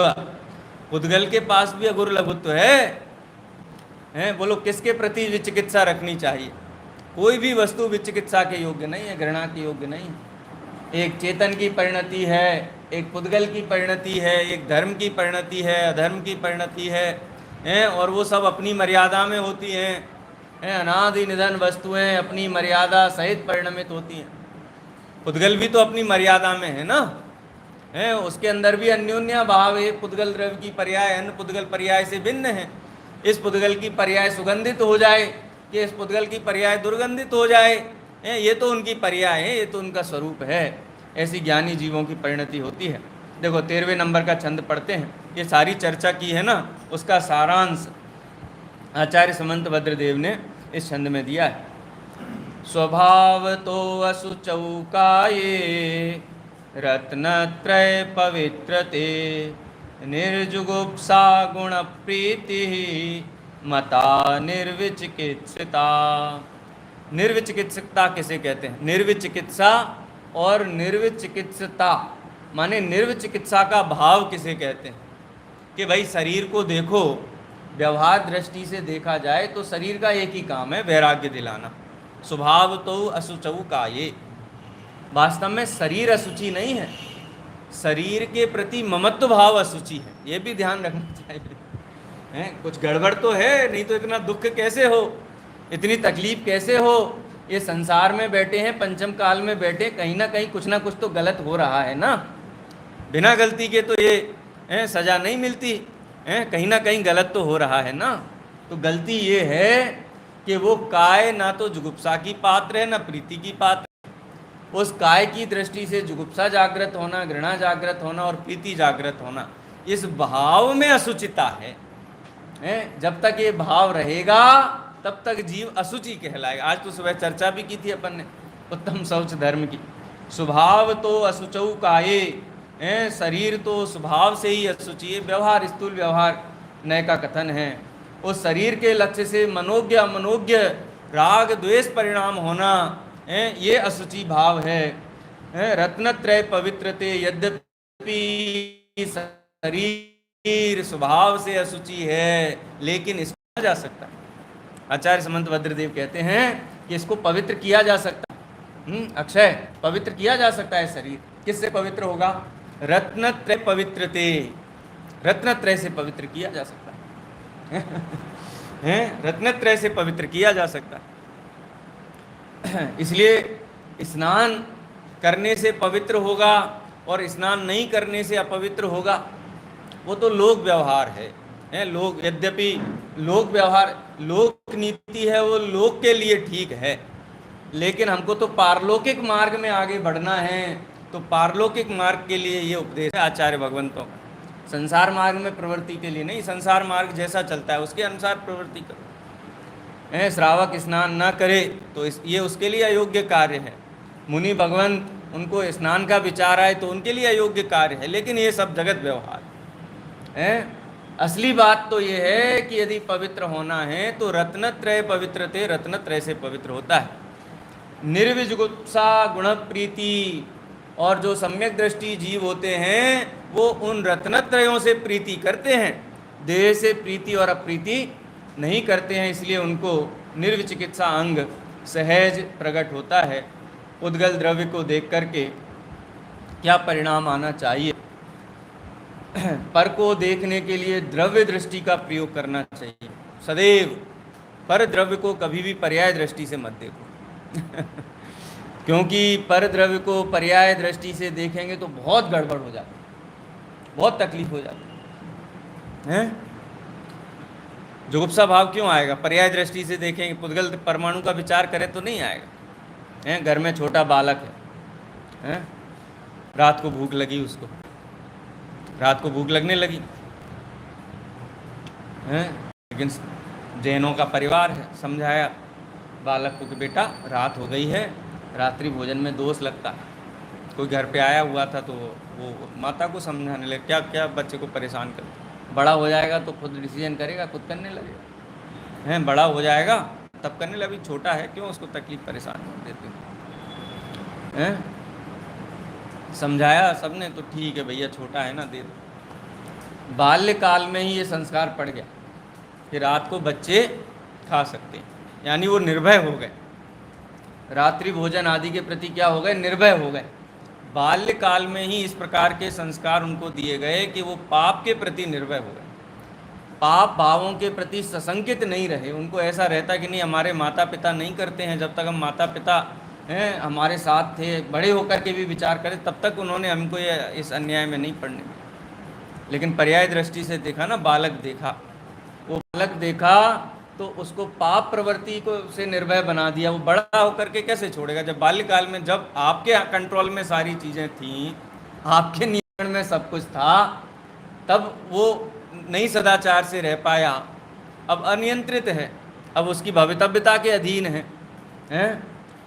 पुद्गल के पास भी अगुरु लघुत्व है। बोलो, किसके प्रति विचिकित्सा रखनी चाहिए? कोई भी वस्तु विचिकित्सा के योग्य नहीं है, घृणा के योग्य नहीं है। एक चेतन की परिणति है, एक पुद्गल की परिणति है, एक धर्म की परिणति है, अधर्म की परिणति है, और वो सब अपनी मर्यादा में होती हैं। अनादि निधन वस्तुएं अपनी मर्यादा सहित परिणमित होती हैं। पुद्गल भी तो अपनी मर्यादा में है ना, उसके अंदर भी अन्योन्या भाव। एक पुद्गल द्रव्य की पर्याय अन्य पुद्गल पर्याय से भिन्न है। इस पुद्गल की पर्याय सुगंधित हो जाए कि इस पुद्गल की पर्याय दुर्गंधित हो जाए, ये तो उनकी पर्याय है, ये तो उनका स्वरूप है। ऐसी ज्ञानी जीवों की परिणति होती है। देखो 13वें नंबर का छंद पढ़ते हैं। ये सारी चर्चा की है ना, उसका सारांश आचार्य समंत भद्रदेव ने इस छंद में दिया है। स्वभाव तो असुचौकाये रत्नत्रय पवित्रते निर्जुगुप्सा गुण प्रीति मता निर्विचिकित्सिता। निर्विचिकित्सिकता किसे कहते हैं? निर्विचिकित्सा और निर्विचिकित्सिता माने निर्विचिकित्सा का भाव किसे कहते हैं? कि भाई शरीर को देखो, व्यवहार दृष्टि से देखा जाए तो शरीर का एक ही काम है, वैराग्य दिलाना। स्वभाव तो असुचौ का ये, वास्तव में शरीर असुचि नहीं है, शरीर के प्रति ममत्व भाव असुचि है। ये भी ध्यान रखना चाहिए। कुछ गड़बड़ तो है, नहीं तो इतना दुख कैसे हो, इतनी तकलीफ कैसे हो। ये संसार में बैठे हैं, पंचम काल में बैठे, कहीं ना कहीं कुछ ना कुछ तो गलत हो रहा है ना। बिना गलती के तो ये सजा नहीं मिलती, कहीं ना कहीं गलत तो हो रहा है ना। तो गलती ये है कि वो काय ना तो जुगुप्सा की पात्र है ना प्रीति की पात्र। उस काय की दृष्टि से जुगुप्सा जागृत होना, घृणा जागृत होना और प्रीति जागृत होना, इस भाव में असुचिता है। जब तक ये भाव रहेगा तब तक जीव असुचि कहलाएगा। आज तो सुबह चर्चा भी की थी अपन ने उत्तम शौच धर्म की। स्वभाव तो असुचौ काये, शरीर तो स्वभाव से ही असुचि है। व्यवहार स्थूल व्यवहार नय का कथन है। उस शरीर के लक्ष्य से मनोज्ञ अमनोज्ञ राग द्वेष परिणाम होना, ये असुचि भाव है। रत्नत्रय पवित्रते, यद्यपि शरीर स्वभाव से अशुचि है, लेकिन इसको जा सकता है। आचार्य समंत भद्रदेव कहते हैं कि इसको पवित्र किया जा सकता है। अक्षय, पवित्र किया जा सकता है शरीर। किससे पवित्र होगा? रत्नत्रय पवित्रते, रत्नत्रय से पवित्र किया जा सकता है। रत्नत्रय से पवित्र किया जा सकता है। इसलिए स्नान करने से पवित्र होगा और स्नान नहीं करने से अपवित्र होगा, वो तो लोक व्यवहार है। लोक, यद्यपि लोक व्यवहार, लोक नीति है, वो लोक के लिए ठीक है, लेकिन हमको तो पारलौकिक मार्ग में आगे बढ़ना है। तो पारलौकिक मार्ग के लिए ये उपदेश है आचार्य भगवंतों का। संसार मार्ग में प्रवृत्ति के लिए नहीं, संसार मार्ग जैसा चलता है उसके अनुसार प्रवृत्ति करो। श्रावक स्नान न करे तो ये उसके लिए अयोग्य कार्य है। मुनि भगवंत, उनको स्नान का विचार आए तो उनके लिए अयोग्य कार्य है, लेकिन ये सब जगत व्यवहार है। असली बात तो ये है कि यदि पवित्र होना है तो रत्नत्रय पवित्रते, रत्नत्रय से पवित्र होता है। निर्विजुगुप्सा गुण प्रीति, और जो सम्यक दृष्टि जीव होते हैं वो उन रत्नत्रयों से प्रीति करते हैं, देह से प्रीति और अप्रीति नहीं करते हैं। इसलिए उनको निर्विचिकित्सा अंग सहज प्रकट होता है। उद्गल द्रव्य को देख करके क्या परिणाम आना चाहिए? पर को देखने के लिए द्रव्य दृष्टि का प्रयोग करना चाहिए सदैव। पर द्रव्य को कभी भी पर्याय दृष्टि से मत देखो क्योंकि पर द्रव्य को पर्याय दृष्टि से देखेंगे तो बहुत गड़बड़ हो जाती है, बहुत तकलीफ हो जाती है। जुगुप्सा भाव क्यों आएगा? पर्याय दृष्टि से देखेंगे, पुद्गल परमाणु का विचार करें तो नहीं आएगा। घर में छोटा बालक है, रात को भूख लगी, उसको रात को भूख लगने लगी लेकिन जैनों का परिवार है, समझाया बालक को कि बेटा रात हो गई है, रात्रि भोजन में दोष लगता है। कोई घर पे आया हुआ था तो वो माता को समझाने लगे, क्या क्या बच्चे को परेशान कर, बड़ा हो जाएगा तो खुद डिसीजन करेगा, खुद करने लगेगा। बड़ा हो जाएगा तब करने लगे, छोटा है क्यों उसको तकलीफ परेशान देते हैं। समझाया सबने तो ठीक है भैया, छोटा है ना, दे दो। बाल्यकाल में ही ये संस्कार पड़ गया कि रात को बच्चे खा सकते हैं, यानी वो निर्भय हो गए, रात्रि भोजन आदि के प्रति क्या हो गए? निर्भय हो गए। बाल्यकाल में ही इस प्रकार के संस्कार उनको दिए गए कि वो पाप के प्रति निर्भय हो गए, पाप भावों के प्रति सशंकित नहीं रहे। उनको ऐसा रहता कि नहीं, हमारे माता पिता नहीं करते हैं, जब तक हम माता पिता हैं हमारे साथ थे, बड़े होकर के भी विचार करें, तब तक उन्होंने हमको ये इस अन्याय में नहीं पड़ने दिया। लेकिन पर्याय दृष्टि से देखा ना, बालक देखा, वो बालक देखा तो उसको पाप प्रवृत्ति को से निर्भय बना दिया। वो बड़ा होकर के कैसे छोड़ेगा? जब बाल्यकाल में, जब आपके कंट्रोल में सारी चीज़ें थीं, आपके नियंत्रण में सब कुछ था, तब वो नहीं सदाचार से रह पाया। अब अनियंत्रित है, अब उसकी भवितव्यता के अधीन है।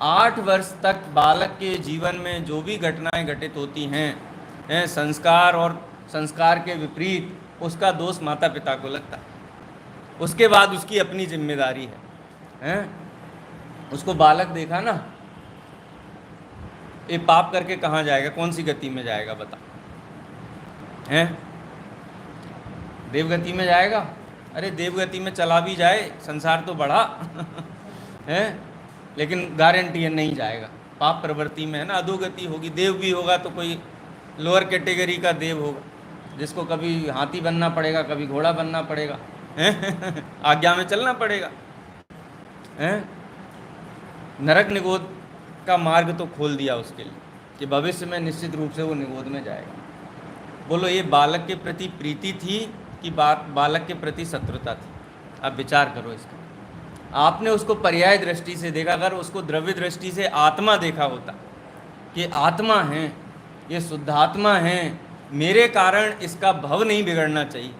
8 वर्ष तक बालक के जीवन में जो भी घटनाएं घटित होती हैं, संस्कार और संस्कार के विपरीत, उसका दोष माता पिता को लगता है। उसके बाद उसकी अपनी जिम्मेदारी है। उसको बालक देखा ना, ये पाप करके कहाँ जाएगा, कौन सी गति में जाएगा बता? देवगति में जाएगा? अरे देवगति में चला भी जाए, संसार तो बढ़ा है, लेकिन गारंटी है नहीं जाएगा। पाप प्रवृत्ति में है ना, अधोगति होगी। देव भी होगा तो कोई लोअर कैटेगरी का देव होगा, जिसको कभी हाथी बनना पड़ेगा, कभी घोड़ा बनना पड़ेगा, आज्ञा में चलना पड़ेगा। नरक निगोद का मार्ग तो खोल दिया उसके लिए कि भविष्य में निश्चित रूप से वो निगोद में जाएगा। बोलो, ये बालक के प्रति प्रीति थी कि बालक के प्रति शत्रुता थी? अब विचार करो इसका। आपने उसको पर्याय दृष्टि से देखा, अगर उसको द्रव्य दृष्टि से आत्मा देखा होता कि आत्मा है, ये शुद्धात्मा है, मेरे कारण इसका भव नहीं बिगड़ना चाहिए,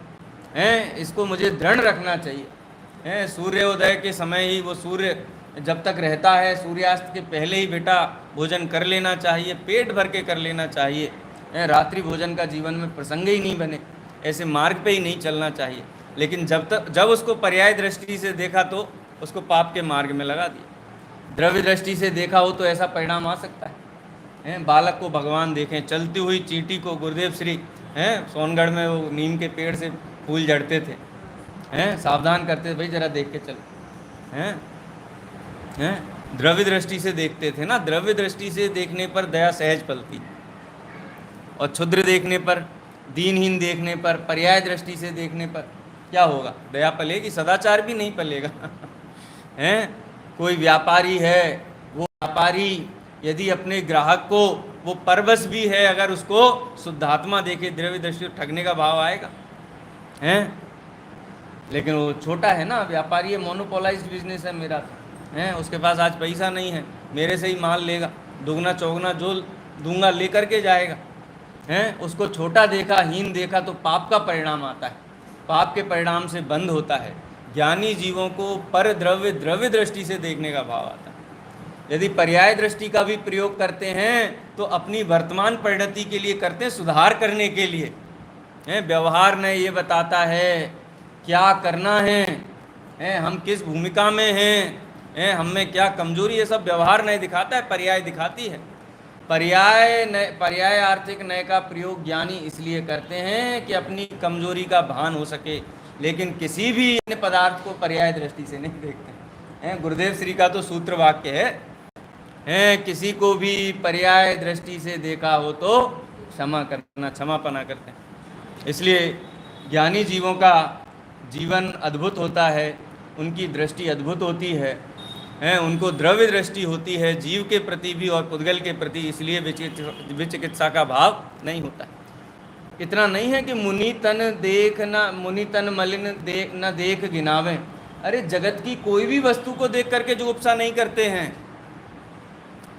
इसको मुझे दृढ़ रखना चाहिए। सूर्योदय के समय ही, वो सूर्य जब तक रहता है, सूर्यास्त के पहले ही बेटा भोजन कर लेना चाहिए, पेट भर के कर लेना चाहिए। रात्रि भोजन का जीवन में प्रसंग ही नहीं बने, ऐसे मार्ग पे ही नहीं चलना चाहिए। लेकिन जब उसको पर्याय दृष्टि से देखा तो उसको पाप के मार्ग में लगा दिया। द्रव्य दृष्टि से देखा हो तो ऐसा परिणाम आ सकता है। बालक को भगवान देखें, चलती हुई चींटी को गुरुदेव श्री हैं, सोनगढ़ में वो नीम के पेड़ से फूल झड़ते थे, हैं, सावधान करते थे, भाई जरा देख के चलो, हैं, हैं, द्रव्य दृष्टि से देखते थे ना। द्रव्य दृष्टि से देखने पर दया सहज पलती, और क्षुद्र देखने पर, दीनहीन देखने पर, पर्याय दृष्टि से देखने पर क्या होगा? दया पलेगी, सदाचार भी नहीं पलेगा। हैं, कोई व्यापारी है, वो व्यापारी यदि अपने ग्राहक को, वो परवश भी है, अगर उसको शुद्धात्मा देखे, द्रव्य दृष्टि से ठगने का भाव आएगा? हैं, लेकिन वो छोटा है ना, व्यापारी है, मोनोपोलाइज्ड बिजनेस है मेरा, हैं, उसके पास आज पैसा नहीं है, मेरे से ही माल लेगा, दुगना चौगना जो दूंगा लेकर के जाएगा, हैं, उसको छोटा देखा, हीन देखा, तो पाप का परिणाम आता है, पाप के परिणाम से बंद होता है। ज्ञानी जीवों को पर द्रव्य द्रव्य दृष्टि से देखने का भाव आता है। यदि पर्याय दृष्टि का भी प्रयोग करते हैं तो अपनी वर्तमान परिणति के लिए करते हैं, सुधार करने के लिए, हैं, व्यवहार ने ये बताता है क्या करना है, हैं, हम किस भूमिका में हैं, हम में क्या कमजोरी, ये सब व्यवहार नहीं दिखाता है, पर्याय दिखाती है। पर्याय आर्थिक नय का प्रयोग ज्ञानी इसलिए करते हैं कि अपनी कमजोरी का भान हो सके, लेकिन किसी भी अन्य पदार्थ को पर्याय दृष्टि से नहीं देखते हैं। गुरुदेव श्री का तो सूत्र वाक्य है, किसी को भी पर्याय दृष्टि से देखा हो तो क्षमा करना, क्षमापना करते हैं। इसलिए ज्ञानी जीवों का जीवन अद्भुत होता है, उनकी दृष्टि अद्भुत होती है, उनको द्रव्य दृष्टि होती है जीव के प्रति भी और पुद्गल के प्रति, इसलिए विचिकित्सा का भाव नहीं होता है। इतना नहीं है कि मुनि तन मलिन देख न देख गिनावे। अरे जगत की कोई भी वस्तु को देख करके जो उपसा नहीं करते हैं,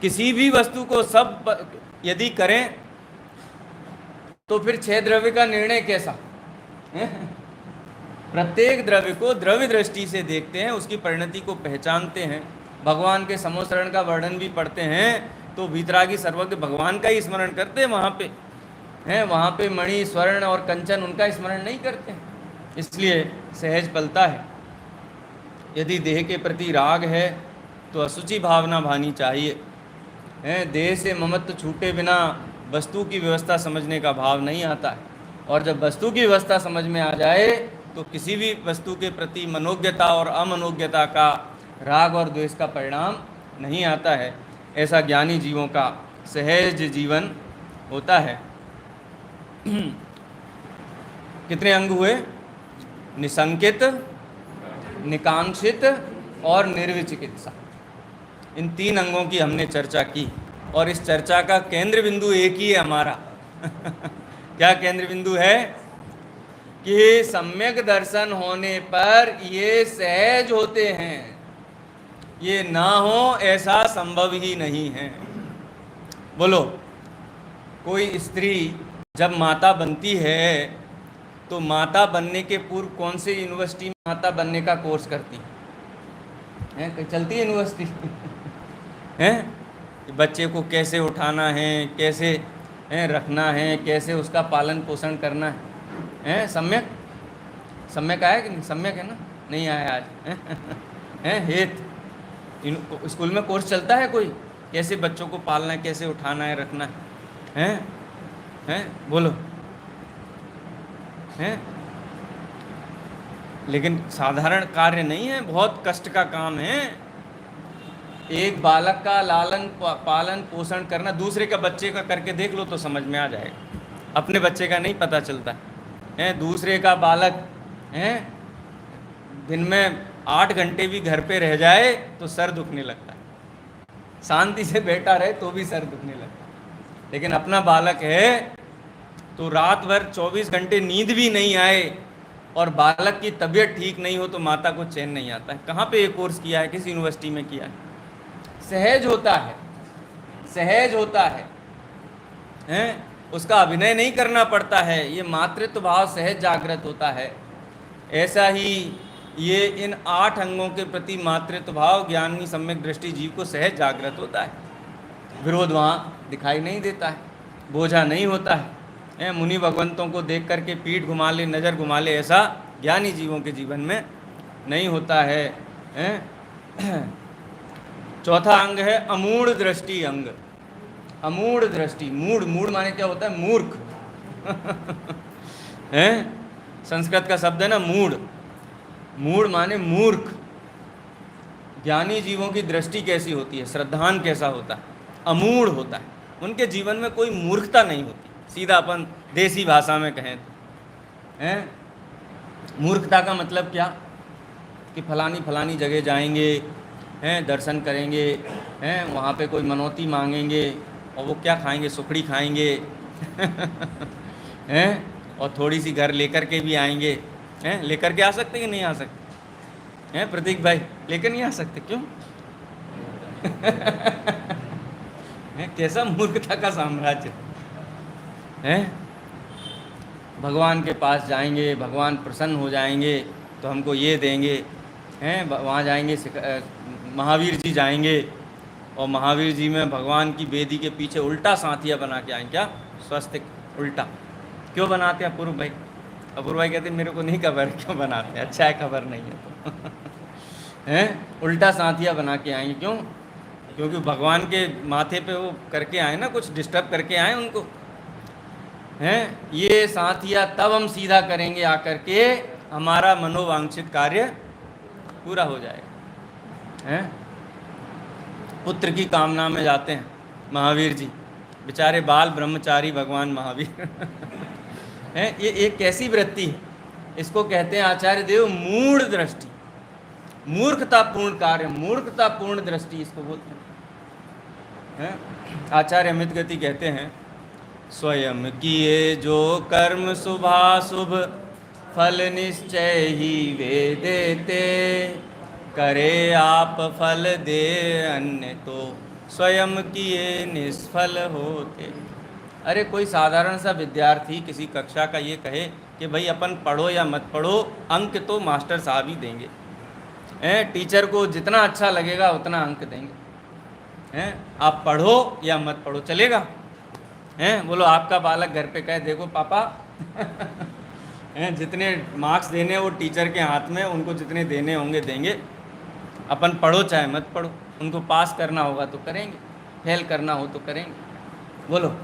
किसी भी वस्तु को सब यदि करें तो फिर 6 द्रव्य का निर्णय कैसा? प्रत्येक द्रव्य को द्रव्य दृष्टि से देखते हैं, उसकी परिणति को पहचानते हैं। भगवान के समोसरण का वर्णन भी पढ़ते हैं तो भीतरागी सर्वज्ञ भगवान का ही स्मरण करते हैं, वहाँ पे मणि स्वर्ण और कंचन उनका स्मरण नहीं करते, इसलिए सहज पलता है। यदि देह के प्रति राग है तो असुचि भावना भानी चाहिए, देह से ममत्व छूटे बिना वस्तु की व्यवस्था समझने का भाव नहीं आता है, और जब वस्तु की व्यवस्था समझ में आ जाए तो किसी भी वस्तु के प्रति मनोज्ञता और अमनोज्ञता का, राग और द्वेष का परिणाम नहीं आता है। ऐसा ज्ञानी जीवों का सहज जीवन होता है। कितने अंग हुए? निसंकित, निकांक्षित और निर्विचिकित्सा। इन 3 अंगों की हमने चर्चा की, और इस चर्चा का केंद्र बिंदु एक ही है हमारा। क्या केंद्र बिंदु है? कि सम्यक दर्शन होने पर ये सहज होते हैं, ये ना हो ऐसा संभव ही नहीं है। बोलो, कोई स्त्री जब माता बनती है तो माता बनने के पूर्व कौन से यूनिवर्सिटी में माता बनने का कोर्स करती है? चलती है यूनिवर्सिटी हैं, बच्चे को कैसे उठाना है, कैसे रखना है, कैसे उसका पालन पोषण करना है, सम्यक आया कि नहीं? सम्यक है ना? नहीं आया आज। हेत स्कूल में कोर्स चलता है कोई, कैसे बच्चों को पालना है, कैसे उठाना है, रखना है, बोलो, लेकिन साधारण कार्य नहीं है, बहुत कष्ट का काम है। एक बालक का लालन पालन पोषण करना, दूसरे का बच्चे का करके देख लो तो समझ में आ जाएगा, अपने बच्चे का नहीं पता चलता है। दूसरे का बालक दिन में 8 घंटे भी घर पे रह जाए तो सर दुखने लगता है, शांति से बैठा रहे तो भी सर दुखने लगता है। लेकिन अपना बालक है तो रात भर 24 घंटे नींद भी नहीं आए और बालक की तबीयत ठीक नहीं हो तो माता को चैन नहीं आता है। कहाँ पे ये कोर्स किया है? किस यूनिवर्सिटी में किया है? सहज होता है, सहज होता है, उसका अभिनय नहीं करना पड़ता है, ये मातृत्व भाव सहज जागृत होता है। ऐसा ही ये इन 8 अंगों के प्रति मातृत्व भाव ज्ञानी सम्यक दृष्टि जीव को सहज जागृत होता है। विरोध वहाँ दिखाई नहीं देता है, बोझा नहीं होता है, मुनि भगवंतों को देख करके पीठ घुमा ले, नज़र घुमा ले, ऐसा ज्ञानी जीवों के जीवन में नहीं होता है। चौथा अंग है अमूढ़ दृष्टि अंग। अमूढ़ दृष्टि, मूढ़, मूढ़ माने क्या होता है? मूर्ख, हैं? संस्कृत का शब्द है ना मूढ़। मूढ़ माने मूर्ख। ज्ञानी जीवों की दृष्टि कैसी होती है, श्रद्धान कैसा होता है, अमूढ़ होता है। उनके जीवन में कोई मूर्खता नहीं होती, सीधा अपन देसी भाषा में कहें तो। हैं? मूर्खता का मतलब क्या कि फलानी फलानी जगह जाएंगे, हैं, दर्शन करेंगे, हैं, वहाँ पे कोई मनौती मांगेंगे और वो क्या खाएंगे, सुखड़ी खाएंगे हैं, और थोड़ी सी घर लेकर के भी आएंगे। हैं, लेकर के आ सकते कि नहीं आ सकते? हैं प्रतीक भाई, लेकर नहीं आ सकते, क्यों? हैं, कैसा मूर्खता का साम्राज्य है। भगवान के पास जाएंगे, भगवान प्रसन्न हो जाएंगे तो हमको ये देंगे। हैं, वहाँ जाएंगे, महावीर जी जाएंगे और महावीर जी में भगवान की वेदी के पीछे उल्टा साथिया बना के आएंगे। क्या स्वस्तिक उल्टा क्यों बनाते हैं अपूर्व भाई? अपूर्व भाई कहते हैं मेरे को नहीं खबर क्यों बनाते हैं, अच्छा है खबर नहीं है तो हैं, उल्टा साथिया बना के आएंगे। क्यों? क्योंकि भगवान के माथे पे वो करके आए ना, कुछ डिस्टर्ब करके आए उनको। हैं, ये साथिया तब हम सीधा करेंगे आकर के, हमारा मनोवांछित कार्य पूरा हो जाएगा। हैं, पुत्र की कामना में जाते हैं महावीर जी, बेचारे बाल ब्रह्मचारी भगवान महावीर हैं। ये एक कैसी वृत्ति है, इसको कहते हैं आचार्य देव मूढ़ दृष्टि, मूर्खतापूर्ण कार्य, मूर्खतापूर्ण दृष्टि इसको बोलते हैं। आचार्य अमित गति कहते हैं, स्वयं किए जो कर्म शुभाशुभ फल निश्चय ही वे देते, करे आप फल दे अन्य तो स्वयं किए निष्फल होते। अरे कोई साधारण सा विद्यार्थी किसी कक्षा का ये कहे कि भाई अपन पढ़ो या मत पढ़ो, अंक तो मास्टर साहब ही देंगे। हैं, टीचर को जितना अच्छा लगेगा उतना अंक देंगे। हैं, आप पढ़ो या मत पढ़ो चलेगा? हैं, बोलो आपका बालक घर पे कहे देखो पापा हैं, जितने मार्क्स देने वो टीचर के हाथ में, उनको जितने देने होंगे देंगे, अपन पढ़ो चाहे मत पढ़ो, उनको पास करना होगा तो करेंगे, फेल करना हो तो करेंगे। बोलो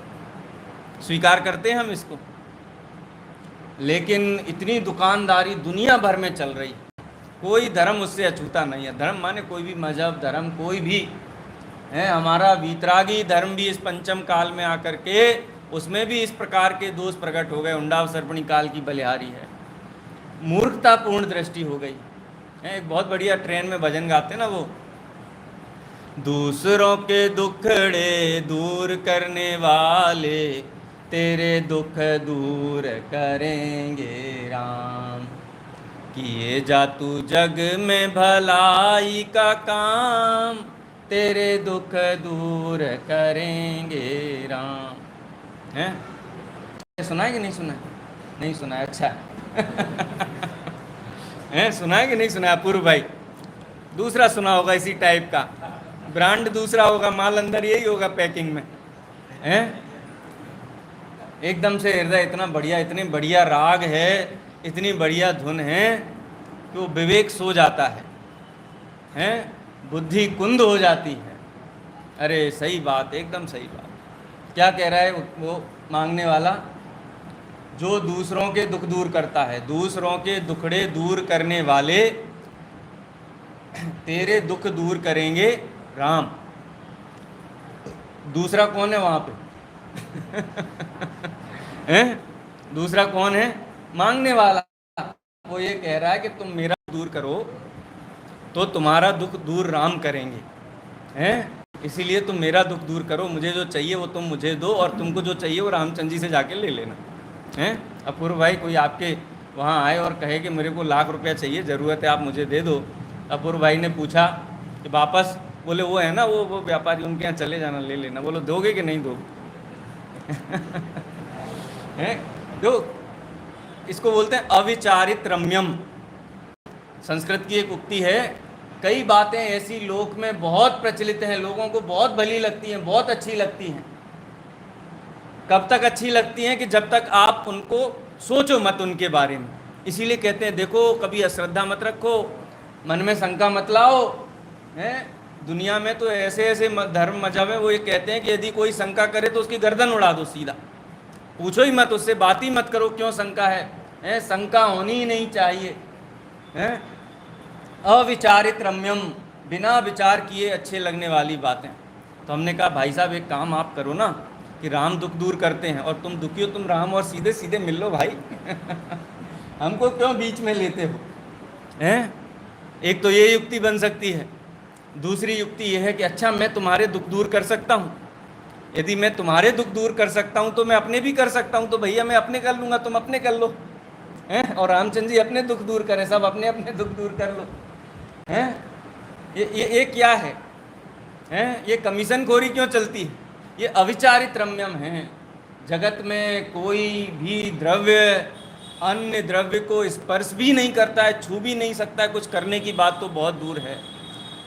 स्वीकार करते हैं हम इसको? लेकिन इतनी दुकानदारी दुनिया भर में चल रही, कोई धर्म उससे अछूता नहीं है। धर्म माने कोई भी मजहब, धर्म कोई भी है। हमारा वीतरागी धर्म भी इस पंचम काल में आकर के उसमें भी इस प्रकार के दोष प्रकट हो गए। उंडाव सर्पणी काल की बलिहारी है, मूर्खतापूर्ण दृष्टि हो गई है। एक बहुत बढ़िया ट्रेन में भजन गाते ना वो, दूसरों के दुखड़े दूर करने वाले तेरे दुख दूर करेंगे राम, किए जा तू जग में भलाई का काम, तेरे दुख दूर करेंगे राम। हैं, सुना है कि नहीं सुना है? नहीं सुना है, अच्छा हैं, सुना है कि नहीं सुना है अपूर्व भाई? दूसरा सुना होगा इसी टाइप का, ब्रांड दूसरा होगा, माल अंदर यही होगा पैकिंग में। हैं, एकदम से हृदय इतना बढ़िया, इतने बढ़िया राग है, इतनी बढ़िया धुन है कि वो विवेक सो जाता है। हैं, बुद्धि कुंद हो जाती है। अरे सही बात, एकदम सही बात। क्या कह रहा है वो मांगने वाला? जो दूसरों के दुख दूर करता है, दूसरों के दुखड़े दूर करने वाले तेरे दुख दूर करेंगे राम। दूसरा कौन है वहाँ पे? हैं? दूसरा कौन है? मांगने वाला। वो ये कह रहा है कि तुम मेरा दूर करो तो तुम्हारा दुख दूर राम करेंगे। हैं? इसीलिए तुम मेरा दुख दूर करो, मुझे जो चाहिए वो तुम मुझे दो, और तुमको जो चाहिए वो रामचंद्र जी से जाके ले लेना। हैं? अपूर्व भाई, कोई आपके वहाँ आए और कहे कि मेरे को लाख रुपया चाहिए, ज़रूरत है, आप मुझे दे दो। अपूर्व भाई ने पूछा कि वापस, बोले वो है ना वो व्यापारी, उनके यहाँ चले जाना, ले लेना। बोलो दोगे कि नहीं दोगे? हैं? दो। इसको बोलते हैं अविचारित रम्यम। संस्कृत की एक उक्ति है, कई बातें ऐसी लोक में बहुत प्रचलित हैं, लोगों को बहुत भली लगती हैं, बहुत अच्छी लगती हैं। कब तक अच्छी लगती हैं? कि जब तक आप उनको सोचो मत उनके बारे में। इसीलिए कहते हैं देखो, कभी अश्रद्धा मत रखो, मन में शंका मत लाओ। हैं? दुनिया में तो ऐसे ऐसे धर्म मजहब है, वो ये कहते हैं कि यदि कोई शंका करे तो उसकी गर्दन उड़ा दो सीधा। पूछो ही मत उससे, बात ही मत करो, क्यों शंका है? शंका होनी ही नहीं चाहिए। हैं अविचारित रम्यम, बिना विचार किए अच्छे लगने वाली बातें। तो हमने कहा भाई साहब एक काम आप करो ना, कि राम दुख दूर करते हैं और तुम दुखी हो, तुम राम और सीधे सीधे मिल लो भाई। हमको क्यों बीच में लेते हो? हैं एक तो ये युक्ति बन सकती है। दूसरी युक्ति यह है कि अच्छा मैं तुम्हारे दुख दूर कर सकता हूँ, यदि मैं तुम्हारे दुख दूर कर सकता हूँ तो मैं अपने भी कर सकता हूँ, तो भैया मैं अपने कर लूँगा, तुम अपने कर लो। हैं और रामचंद्र जी अपने दुख दूर करें, सब अपने अपने दुख दूर कर लो। हैं ये क्या है? हैं ये कमीशन खोरी क्यों चलती है? ये अविचारित रम्यम है। जगत में कोई भी द्रव्य अन्य द्रव्य को स्पर्श भी नहीं करता है, छू भी नहीं सकता है, कुछ करने की बात तो बहुत दूर है।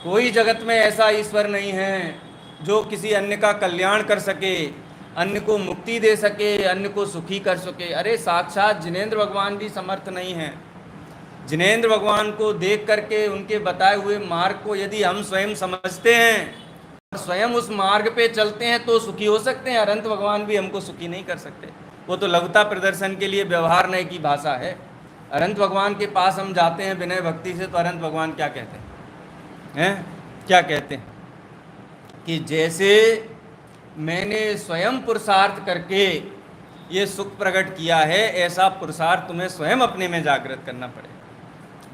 कोई जगत में ऐसा ईश्वर नहीं है जो किसी अन्य का कल्याण कर सके, अन्य को मुक्ति दे सके, अन्य को सुखी कर सके। अरे साक्षात जिनेंद्र भगवान भी समर्थ नहीं हैं। जिनेंद्र भगवान को देख करके उनके बताए हुए मार्ग को यदि हम स्वयं समझते हैं और स्वयं उस मार्ग पे चलते हैं तो सुखी हो सकते हैं। अनंत भगवान भी हमको सुखी नहीं कर सकते। वो तो लघुता प्रदर्शन के लिए व्यवहार नहीं की भाषा है। अनंत भगवान के पास हम जाते हैं विनय भक्ति से, तो अनंत भगवान क्या कहते हैं? क्या कहते हैं कि जैसे मैंने स्वयं पुरुषार्थ करके ये सुख प्रकट किया है, ऐसा पुरुषार्थ तुम्हें स्वयं अपने में जागृत करना पड़ेगा।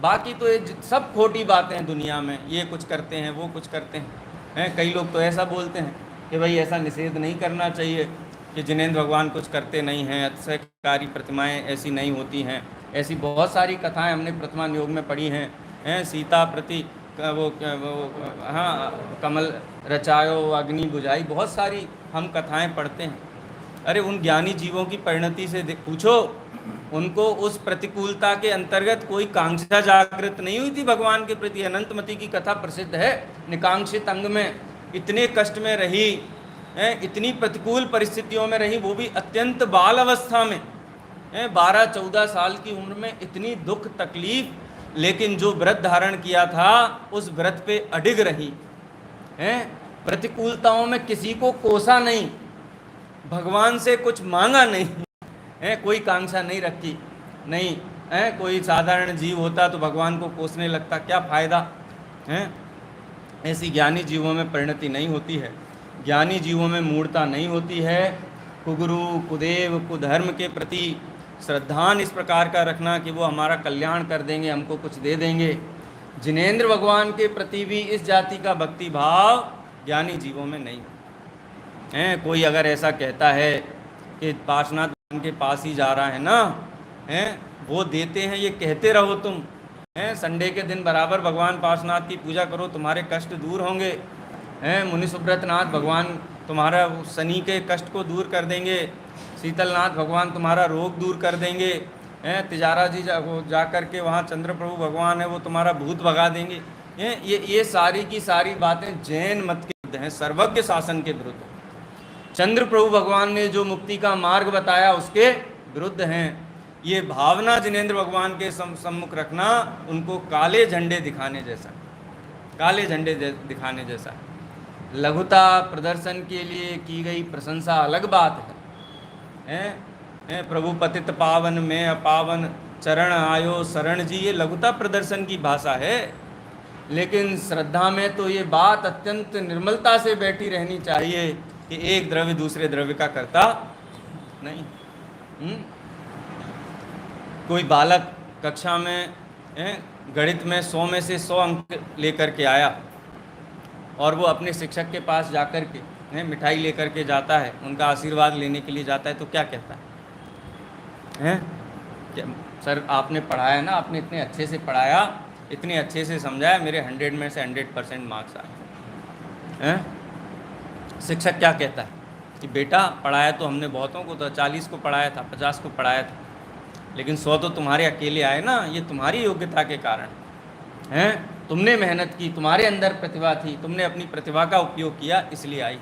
बाकी तो ये सब खोटी बातें हैं दुनिया में, ये कुछ करते हैं वो कुछ करते हैं। कई लोग तो ऐसा बोलते हैं कि भाई ऐसा निषेध नहीं करना चाहिए कि जिनेंद्र भगवान कुछ करते नहीं हैं, अतिशयकारी प्रतिमाएं ऐसी नहीं होती हैं। ऐसी बहुत सारी कथाएं हमने प्रतिमान योग में पढ़ी हैं। सीता प्रति वो हाँ कमल रचायो अग्नि बुझाई, बहुत सारी हम कथाएं पढ़ते हैं। अरे उन ज्ञानी जीवों की परिणति से पूछो, उनको उस प्रतिकूलता के अंतर्गत कोई कांक्षा जागृत नहीं हुई थी भगवान के प्रति। अनंतमती की कथा प्रसिद्ध है। निकांक्षित अंग में इतने कष्ट में रही, इतनी प्रतिकूल परिस्थितियों में रही, वो भी अत्यंत बाल अवस्था में, 12-14 साल की उम्र में, इतनी दुख तकलीफ, लेकिन जो व्रत धारण किया था उस व्रत पे अडिग रही। प्रतिकूलताओं में किसी को कोसा नहीं, भगवान से कुछ मांगा नहीं, कोई कांक्षा नहीं रखी। नहीं कोई साधारण जीव होता तो भगवान को कोसने लगता, क्या फायदा है? ऐसी ज्ञानी जीवों में परिणति नहीं होती है। ज्ञानी जीवों में मूढ़ता नहीं होती है। कुगुरु कुदेव कुधर्म के प्रति श्रद्धान इस प्रकार का रखना कि वो हमारा कल्याण कर देंगे, हमको कुछ दे देंगे। जिनेंद्र भगवान के प्रति भी इस जाति का भक्ति भाव ज्ञानी जीवों में नहीं है। कोई अगर ऐसा कहता है कि पार्श्वनाथ भगवान के पास ही जा रहा है ना, वो देते हैं, ये कहते रहो तुम। संडे के दिन बराबर भगवान पार्श्वनाथ की पूजा करो, तुम्हारे कष्ट दूर होंगे। मुनि सुब्रतनाथ भगवान तुम्हारा शनि के कष्ट को दूर कर देंगे। शीतलनाथ भगवान तुम्हारा रोग दूर कर देंगे। तिजारा जी जा कर के वहाँ चंद्र प्रभु भगवान है, वो तुम्हारा भूत भगा देंगे। ये सारी की सारी बातें जैन मत के विरुद्ध हैं, सर्वज्ञ शासन के विरुद्ध। चंद्र प्रभु भगवान ने जो मुक्ति का मार्ग बताया उसके विरुद्ध हैं। ये भावना जिनेंद्र भगवान के सम्मुख रखना उनको काले झंडे दिखाने जैसा, काले झंडे दिखाने जैसा। लघुता प्रदर्शन के लिए की गई प्रशंसा अलग बात है। प्रभु पतित पावन में अपावन चरण आयो शरण जी, ये लघुता प्रदर्शन की भाषा है। लेकिन श्रद्धा में तो ये बात अत्यंत निर्मलता से बैठी रहनी चाहिए कि एक द्रव्य दूसरे द्रव्य का करता नहीं। कोई बालक कक्षा में गणित में 100 में से 100 अंक लेकर के आया और वो अपने शिक्षक के पास जाकर के मिठाई लेकर के जाता है, उनका आशीर्वाद लेने के लिए जाता है, तो क्या कहता है? सर आपने पढ़ाया ना, आपने इतने अच्छे से पढ़ाया, इतने अच्छे से समझाया, मेरे 100 में से 100% मार्क्स आए। शिक्षक क्या कहता है कि बेटा पढ़ाया तो हमने बहुतों को, तो 40 को पढ़ाया था, 50 को पढ़ाया था, लेकिन 100 तो तुम्हारे अकेले आए ना, ये तुम्हारी योग्यता के कारण हैं। तुमने मेहनत की, तुम्हारे अंदर प्रतिभा थी, तुमने अपनी प्रतिभा का उपयोग किया, इसलिए आई।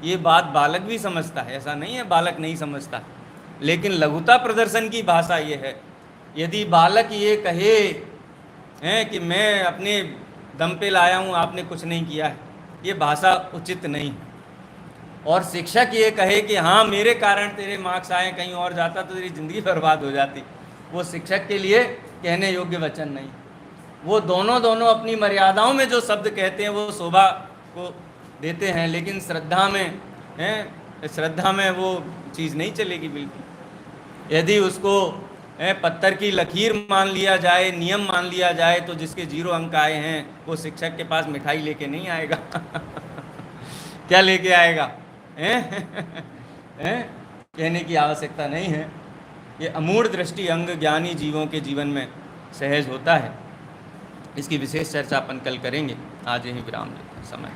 ये बात बालक भी समझता है, ऐसा नहीं है बालक नहीं समझता। लेकिन लघुता प्रदर्शन की भाषा ये है। यदि बालक ये कहे कि मैं अपने दम पे लाया हूँ, आपने कुछ नहीं किया है, ये भाषा उचित नहीं और शिक्षक ये कहे कि हाँ मेरे कारण तेरे मार्क्स आए, कहीं और जाता तो तेरी ज़िंदगी बर्बाद हो जाती, वो शिक्षक के लिए कहने योग्य वचन नहीं। वो दोनों अपनी मर्यादाओं में जो शब्द कहते हैं वो शोभा को देते हैं, लेकिन श्रद्धा में हैं, श्रद्धा में वो चीज़ नहीं चलेगी बिल्कुल। यदि उसको पत्थर की लकीर मान लिया जाए, नियम मान लिया जाए, तो जिसके 0 अंक आए हैं वो शिक्षक के पास मिठाई लेके नहीं आएगा क्या लेके आएगा? कहने की आवश्यकता नहीं है। ये अमूढ़ दृष्टि अंग ज्ञानी जीवों के जीवन में सहज होता है। इसकी विशेष चर्चा अपन कल करेंगे। आज यही विराम देते हैं, समय।